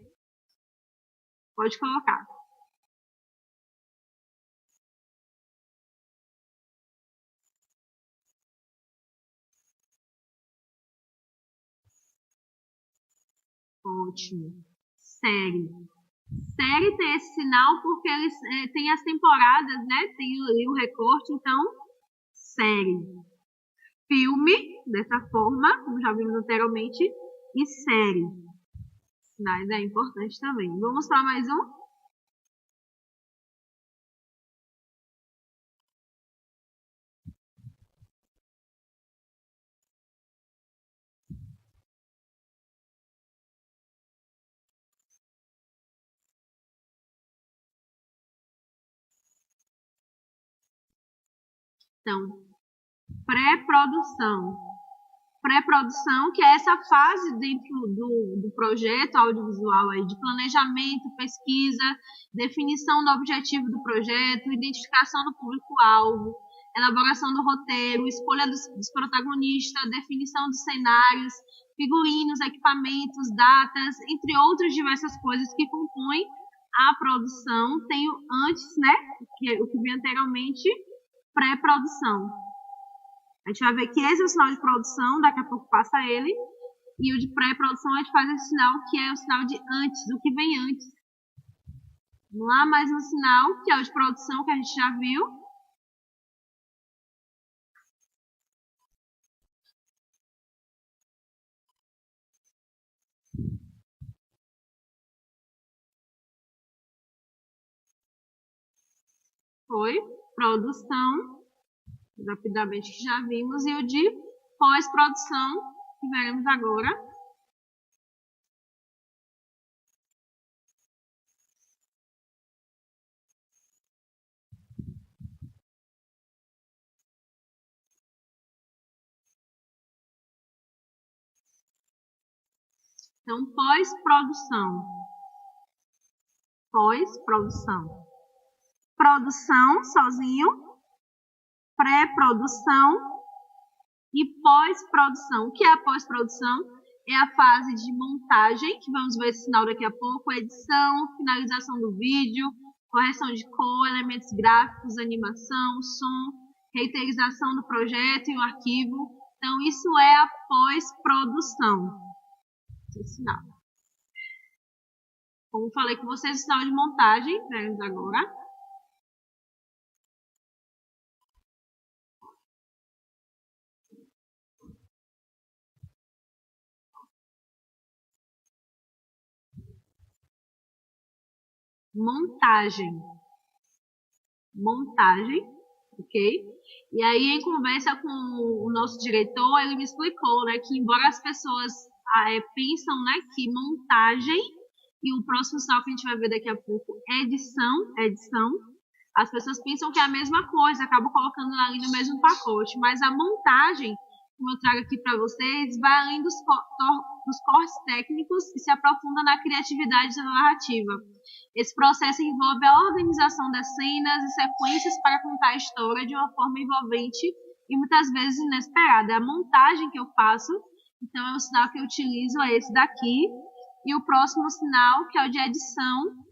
Pode colocar. Ótimo. Série. Série tem esse sinal porque eles tem as temporadas, né? Tem o recorte, então, série. Filme, dessa forma, como já vimos anteriormente, e série. Sinais é importante também. Vamos para mais um? Então, pré-produção. pré-produção, que é essa fase dentro do projeto audiovisual aí, de planejamento, pesquisa, definição do objetivo do projeto, identificação do público-alvo, elaboração do roteiro, escolha dos protagonistas, definição dos cenários, figurinos, equipamentos, datas, entre outras diversas coisas que compõem a produção. Tem o antes, né, o que vem anteriormente, pré-produção. A gente vai ver que esse é o sinal de produção, daqui a pouco passa ele, e o de pré-produção a gente faz esse sinal que é o sinal de antes, o que vem antes. Vamos lá, mais um sinal, que é o de produção, que a gente já viu. Foi produção, rapidamente que já vimos, e o de pós-produção, que veremos agora. Então, pós-produção. Pós-produção. Produção, sozinho. Pré-produção e pós-produção. O que é a pós-produção? É a fase de montagem, que vamos ver esse sinal daqui a pouco, edição, finalização do vídeo, correção de cor, elementos gráficos, animação, som, reiterização do projeto e o arquivo. Então, isso é a pós-produção. Esse sinal. Como falei com vocês, o sinal de montagem, veremos agora. Montagem, ok? E aí, em conversa com o nosso diretor, ele me explicou, né, que embora as pessoas pensam, né, que montagem e o próximo sinal que a gente vai ver daqui a pouco, edição, as pessoas pensam que é a mesma coisa, acabam colocando ali no mesmo pacote, mas a montagem, como eu trago aqui para vocês, vai além dos cortes técnicos e se aprofunda na criatividade da narrativa. Esse processo envolve a organização das cenas e sequências para contar a história de uma forma envolvente e muitas vezes inesperada. É a montagem que eu faço, então é o sinal que eu utilizo, é esse daqui. E o próximo sinal, que é o de edição.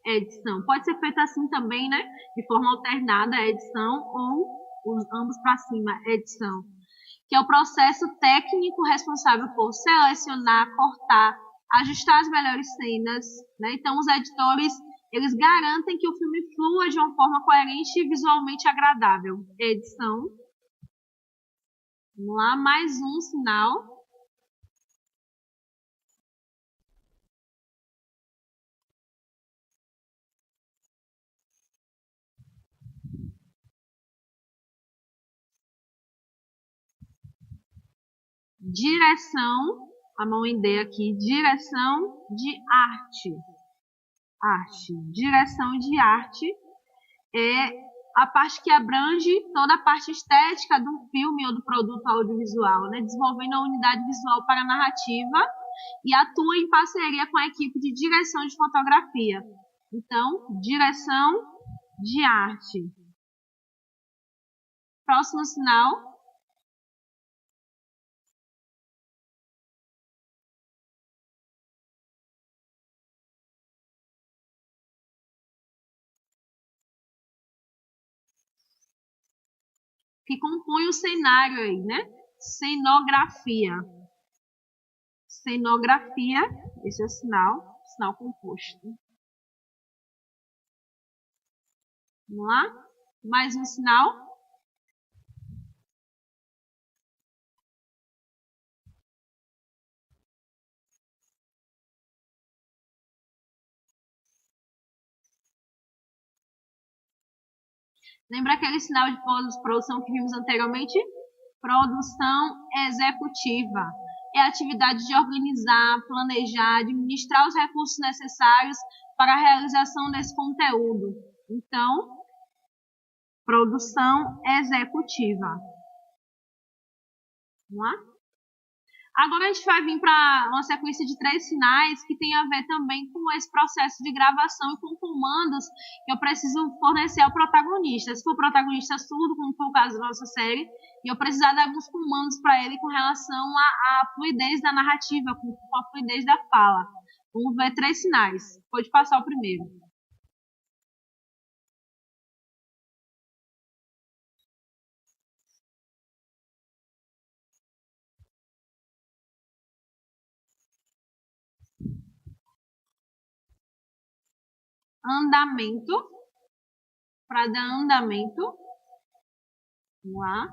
Edição. Pode ser feita assim também, né? De forma alternada, edição, ou ambos para cima, edição. Que é o processo técnico responsável por selecionar, cortar, ajustar as melhores cenas, né? Então, os editores, eles garantem que o filme flua de uma forma coerente e visualmente agradável. Edição. Vamos lá, mais um sinal. Direção, a mão em D aqui, direção de arte. Direção de arte é a parte que abrange toda a parte estética do filme ou do produto audiovisual, né? Desenvolvendo a unidade visual para a narrativa e atua em parceria com a equipe de direção de fotografia. Então, direção de arte. Próximo sinal. Que compõe o cenário aí, né? Cenografia. Cenografia, esse é o sinal composto. Vamos lá? Mais um sinal. Lembra aquele sinal de pós-produção que vimos anteriormente? Produção executiva é a atividade de organizar, planejar, administrar os recursos necessários para a realização desse conteúdo. Então, produção executiva. Vamos lá? Agora a gente vai vir para uma sequência de 3 sinais que tem a ver também com esse processo de gravação e com comandos que eu preciso fornecer ao protagonista. Se for o protagonista surdo, como foi o caso da nossa série, e eu precisar de alguns comandos para ele com relação à fluidez da narrativa, com a fluidez da fala. Vamos ver 3 sinais. Pode passar o primeiro. Andamento, para dar andamento. Vamos lá.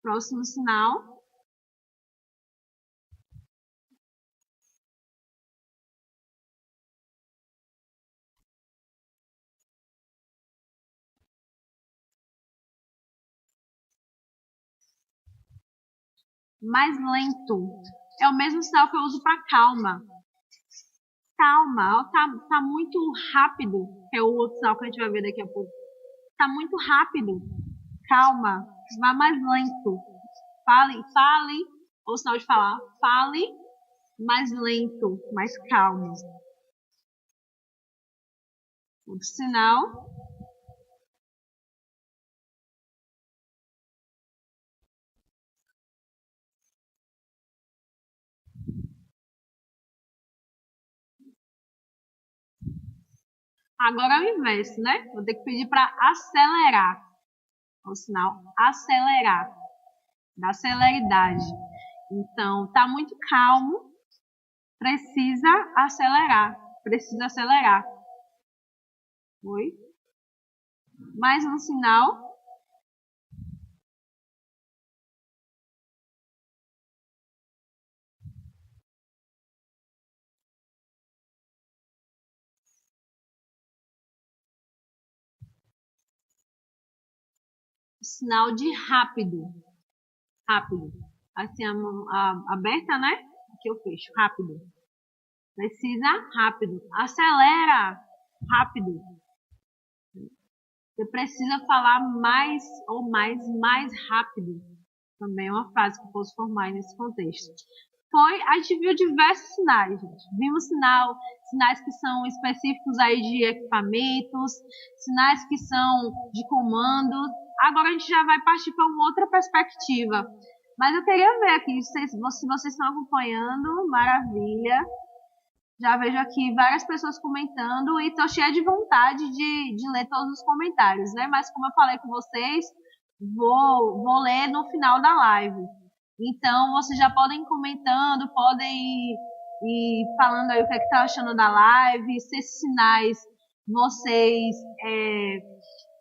Próximo sinal. Mais lento. É o mesmo sinal que eu uso para calma. Calma, tá muito rápido, que é o outro sinal que a gente vai ver daqui a pouco. Tá muito rápido. Calma, vá mais lento. Fale, ou sinal de falar, fale mais lento, mais calmo. Outro sinal. Agora é o inverso, né? Vou ter que pedir para acelerar. O sinal acelerar, da celeridade. Então, tá muito calmo, precisa acelerar. Oi? Mais um sinal. Sinal de rápido. Rápido. Assim, a mão aberta, né? Aqui eu fecho. Rápido. Precisa rápido. Acelera. Rápido. Você precisa falar mais ou mais rápido. Também é uma frase que eu posso formar nesse contexto. A gente viu diversos sinais, gente. Vimos sinais que são específicos aí de equipamentos, sinais que são de comandos. Agora a gente já vai partir para uma outra perspectiva. Mas eu queria ver aqui, se vocês estão acompanhando, maravilha. Já vejo aqui várias pessoas comentando e estou cheia de vontade de ler todos os comentários, né? Mas como eu falei com vocês, vou ler no final da live. Então, vocês já podem ir comentando, podem ir falando aí o que estão achando da live, se esses sinais vocês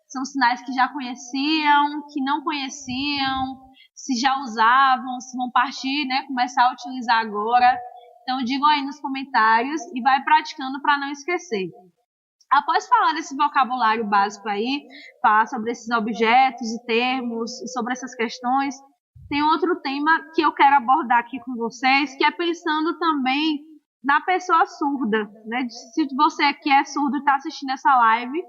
são sinais que já conheciam, que não conheciam, se já usavam, se vão partir, né, começar a utilizar agora. Então, digam aí nos comentários e vai praticando para não esquecer. Após falar desse vocabulário básico aí, falar sobre esses objetos e termos, e sobre essas questões, tem outro tema que eu quero abordar aqui com vocês, que é pensando também na pessoa surda, né? Se você que é surdo está assistindo essa live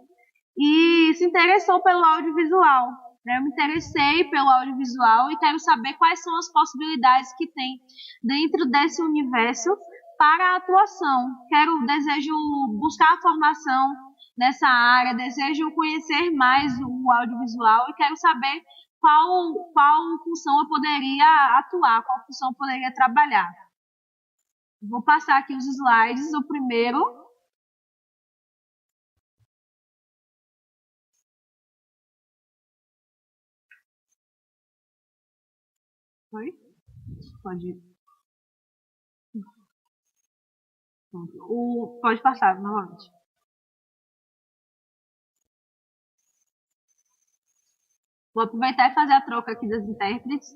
e se interessou pelo audiovisual, né? Eu me interessei pelo audiovisual e quero saber quais são as possibilidades que tem dentro desse universo para a atuação. Desejo buscar a formação nessa área, desejo conhecer mais o audiovisual e quero saber qual função eu poderia atuar, qual função eu poderia trabalhar. Vou passar aqui os slides. O primeiro. Oi? Pode ir. Pode passar, novamente. Vou aproveitar e fazer a troca aqui das intérpretes.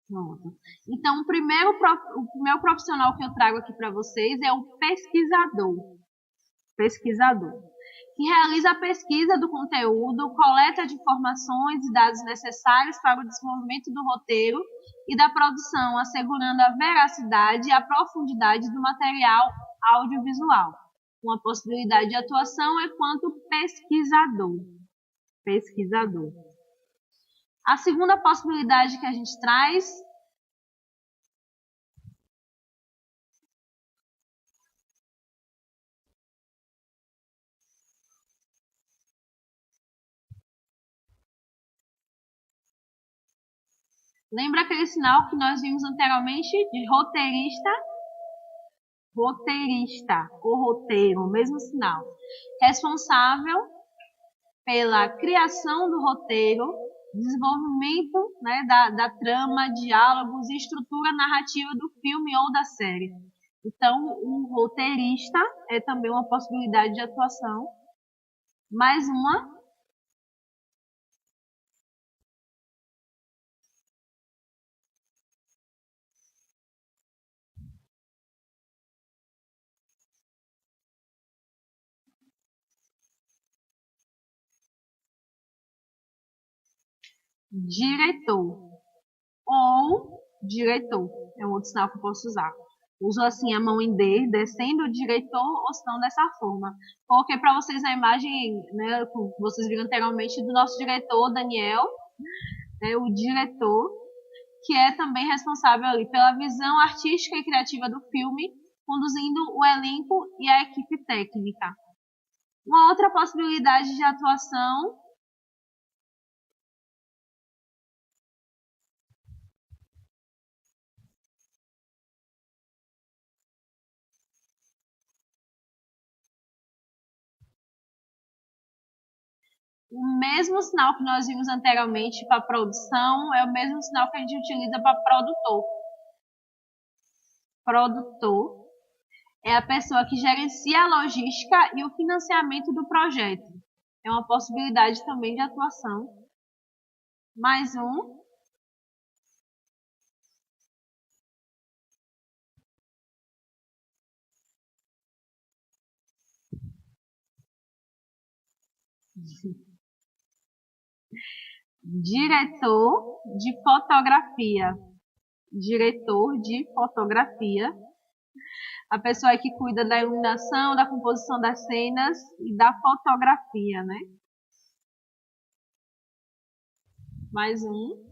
Pronto. Então, o primeiro profissional que eu trago aqui para vocês é o pesquisador. pesquisador, que realiza a pesquisa do conteúdo, coleta de informações e dados necessários para o desenvolvimento do roteiro e da produção, assegurando a veracidade e a profundidade do material audiovisual. Uma possibilidade de atuação é quanto pesquisador. A segunda possibilidade que a gente traz lembra aquele sinal que nós vimos anteriormente de roteirista, o roteiro, o mesmo sinal. Responsável pela criação do roteiro, desenvolvimento, né, da trama, diálogos e estrutura narrativa do filme ou da série. Então, um roteirista é também uma possibilidade de atuação. Mais uma. Diretor ou diretor. É um outro sinal que eu posso usar. Uso assim a mão em D, descendo o diretor, ou se não dessa forma. Coloquei para vocês a imagem, né, que vocês viram anteriormente, do nosso diretor, Daniel, né, o diretor, que é também responsável ali pela visão artística e criativa do filme, conduzindo o elenco e a equipe técnica. Uma outra possibilidade de atuação o mesmo sinal que nós vimos anteriormente para produção é o mesmo sinal que a gente utiliza para produtor. Produtor é a pessoa que gerencia a logística e o financiamento do projeto. É uma possibilidade também de atuação. Mais um. Diretor de fotografia. Diretor de fotografia. A pessoa que cuida da iluminação, da composição das cenas e da fotografia, né? Mais um.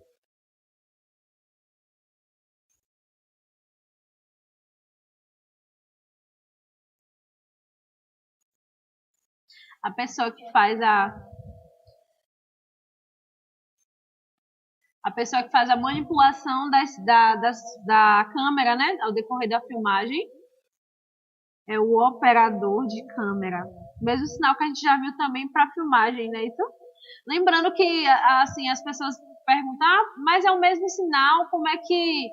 A pessoa que faz a manipulação da câmera, né, ao decorrer da filmagem, é o operador de câmera. Mesmo sinal que a gente já viu também para filmagem, né? Então, lembrando que assim as pessoas perguntam, mas é o mesmo sinal, como é que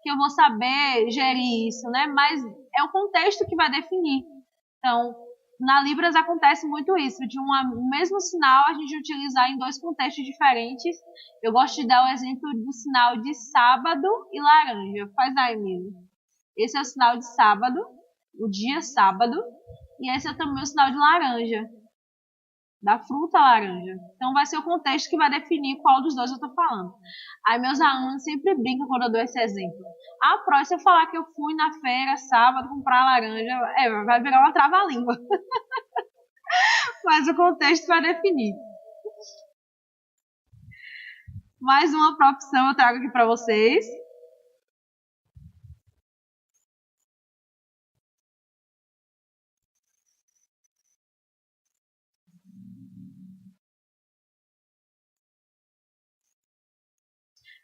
eu vou saber gerir isso, né? Mas é o contexto que vai definir. Então, na Libras acontece muito isso, de um mesmo sinal a gente utilizar em dois contextos diferentes. Eu gosto de dar o exemplo do sinal de sábado e laranja. Faz aí, Emílio. Esse é o sinal de sábado, o dia sábado, e esse é também o sinal de laranja, da fruta laranja. Então vai ser o contexto que vai definir qual dos dois eu estou falando. Aí meus alunos sempre brincam quando eu dou esse exemplo. Pro, se eu falar que eu fui na feira sábado comprar laranja, vai virar uma trava-língua. Mas o contexto vai definir. Mais uma profissão eu trago aqui para vocês.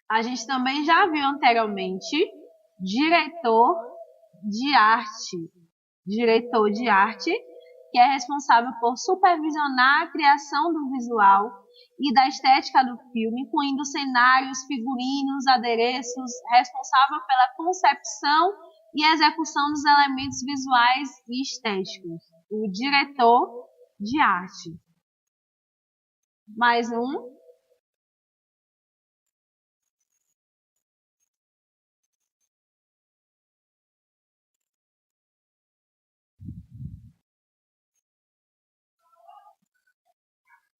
A gente também já viu anteriormente diretor de arte. Diretor de arte, que é responsável por supervisionar a criação do visual e da estética do filme, incluindo cenários, figurinos, adereços, responsável pela concepção e execução dos elementos visuais e estéticos. O diretor de arte. Mais um.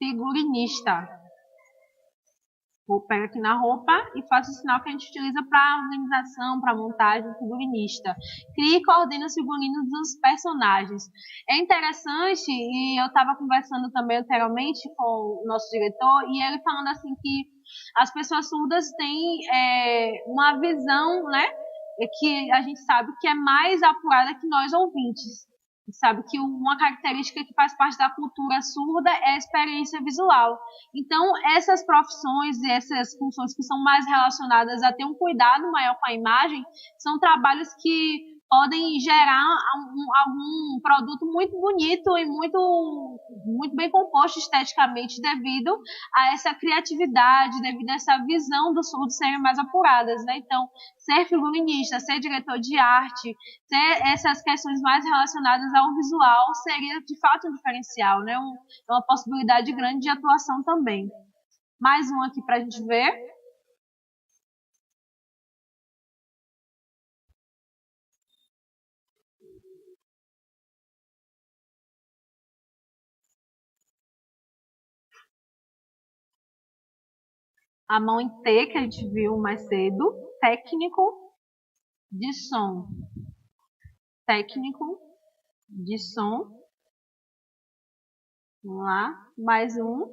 figurinista. Vou pegar aqui na roupa e faço o sinal que a gente utiliza para organização, para montagem, figurinista. Cria e coordena os figurinos dos personagens. É interessante, e eu estava conversando também anteriormente com o nosso diretor, e ele falando assim que as pessoas surdas têm uma visão, né, que a gente sabe que é mais apurada que nós ouvintes. Sabe que uma característica que faz parte da cultura surda é a experiência visual. Então, essas profissões e essas funções que são mais relacionadas a ter um cuidado maior com a imagem são trabalhos que podem gerar algum produto muito bonito e muito bem composto esteticamente devido a essa criatividade, devido a essa visão dos surdos serem mais apuradas, né? Então, ser figurinista, ser diretor de arte, ter essas questões mais relacionadas ao visual seria de fato um diferencial, né? Uma possibilidade grande de atuação também. Mais um aqui para a gente ver. A mão em T, que a gente viu mais cedo, técnico de som. Técnico de som. Vamos lá, mais um.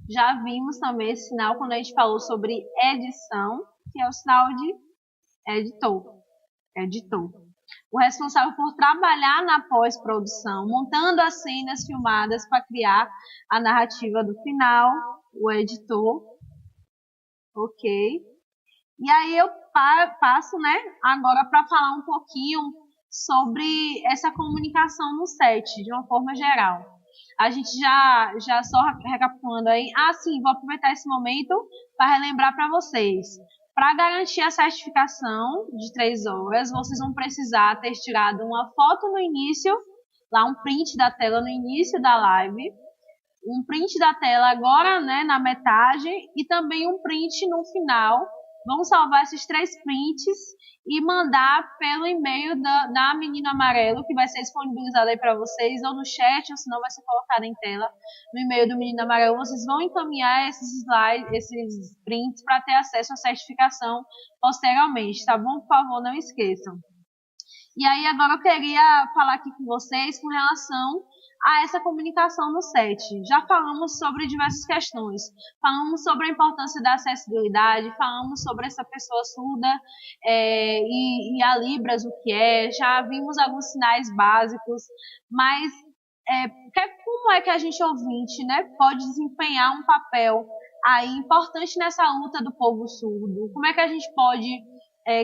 Já vimos também esse sinal quando a gente falou sobre edição, que é o sinal de editor. O responsável por trabalhar na pós-produção, montando as cenas filmadas para criar a narrativa do final, o editor. Ok. E aí eu passo, né, agora para falar um pouquinho sobre essa comunicação no set, de uma forma geral. A gente já só recapitulando aí. Sim, vou aproveitar esse momento para relembrar para vocês. Para garantir a certificação de 3 horas, vocês vão precisar ter tirado uma foto no início, lá um print da tela no início da live, um print da tela agora, né, na metade, e também um print no final. Vamos salvar esses 3 prints e mandar pelo e-mail da Menino Amarelo, que vai ser disponibilizado aí para vocês, ou no chat, ou se não vai ser colocado em tela. No e-mail do Menino Amarelo, vocês vão encaminhar esses slides, esses prints, para ter acesso à certificação posteriormente, tá bom? Por favor, não esqueçam. E aí, agora eu queria falar aqui com vocês com relação a essa comunicação no set. Já falamos sobre diversas questões. Falamos sobre a importância da acessibilidade, falamos sobre essa pessoa surda e a Libras, o que é. Já vimos alguns sinais básicos, mas como é que a gente ouvinte, né, pode desempenhar um papel aí importante nessa luta do povo surdo? Como é que a gente pode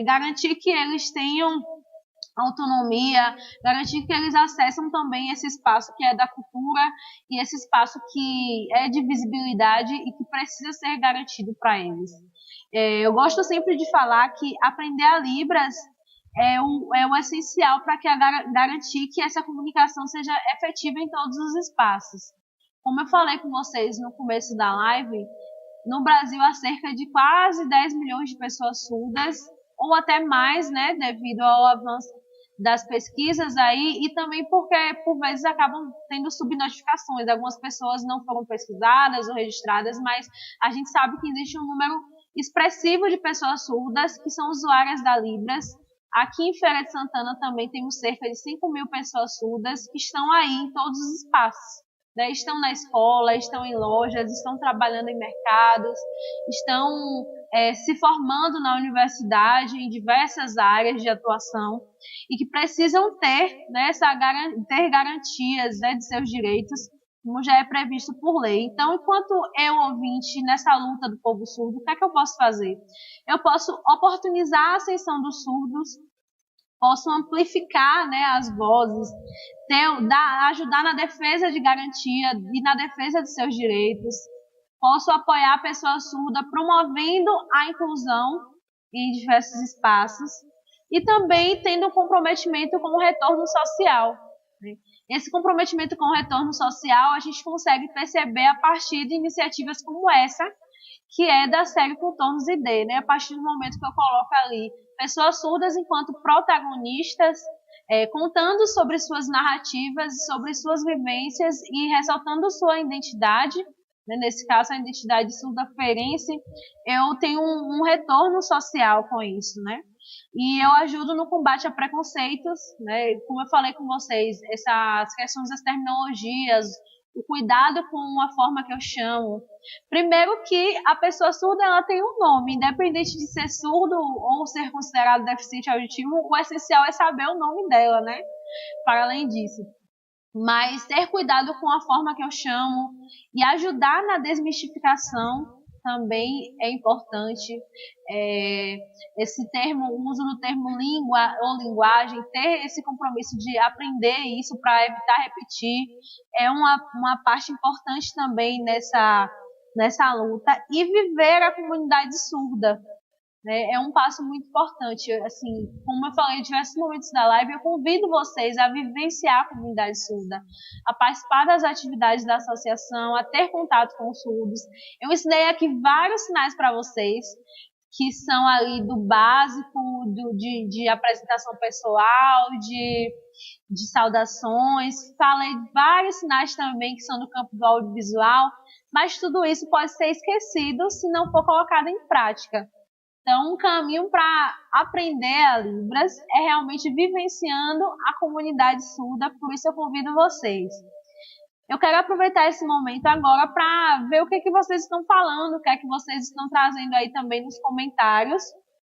garantir que eles tenham autonomia, garantir que eles acessam também esse espaço que é da cultura e esse espaço que é de visibilidade e que precisa ser garantido para eles. Eu gosto sempre de falar que aprender a Libras é o essencial para garantir que essa comunicação seja efetiva em todos os espaços. Como eu falei com vocês no começo da live, no Brasil há cerca de quase 10 milhões de pessoas surdas, ou até mais, né, devido ao avanço das pesquisas aí, e também porque por vezes acabam tendo subnotificações. Algumas pessoas não foram pesquisadas ou registradas, mas a gente sabe que existe um número expressivo de pessoas surdas que são usuárias da Libras. Aqui em Feira de Santana também temos cerca de 5 mil pessoas surdas que estão aí em todos os espaços. Né? Estão na escola, estão em lojas, estão trabalhando em mercados, estão se formando na universidade em diversas áreas de atuação e que precisam ter, né, ter garantias, né, de seus direitos, como já é previsto por lei. Então, enquanto eu, ouvinte, nessa luta do povo surdo, o que é que eu posso fazer? Eu posso oportunizar a ascensão dos surdos, posso amplificar, né, as vozes, ajudar na defesa de garantia e na defesa de seus direitos. Posso apoiar a pessoa surda promovendo a inclusão em diversos espaços e também tendo um comprometimento com o retorno social. Né? Esse comprometimento com o retorno social a gente consegue perceber a partir de iniciativas como essa, que é da série Contornos ID, né? A partir do momento que eu coloco ali pessoas surdas enquanto protagonistas, contando sobre suas narrativas, sobre suas vivências e ressaltando sua identidade, né? Nesse caso a identidade surda-ferense, eu tenho um retorno social com isso, né? E eu ajudo no combate a preconceitos, né? Como eu falei com vocês, essas questões das terminologias, o cuidado com a forma que eu chamo. Primeiro que a pessoa surda ela tem um nome, independente de ser surdo ou ser considerado deficiente auditivo, o essencial é saber o nome dela, né? Para além disso. Mas ter cuidado com a forma que eu chamo e ajudar na desmistificação também é importante. Esse termo, o uso do termo língua ou linguagem, ter esse compromisso de aprender isso para evitar repetir, é uma parte importante também nessa luta. E viver a comunidade surda, né, é um passo muito importante. Assim, como eu falei em diversos momentos da live, eu convido vocês a vivenciar a comunidade surda, a participar das atividades da associação, a ter contato com os surdos. Eu ensinei aqui vários sinais para vocês, que são ali do básico, de apresentação pessoal, de saudações. Falei vários sinais também que são do campo do audiovisual, mas tudo isso pode ser esquecido se não for colocado em prática. Então, um caminho para aprender a Libras é realmente vivenciando a comunidade surda, por isso eu convido vocês. Eu quero aproveitar esse momento agora para ver o que vocês estão falando, o que vocês estão trazendo aí também nos comentários.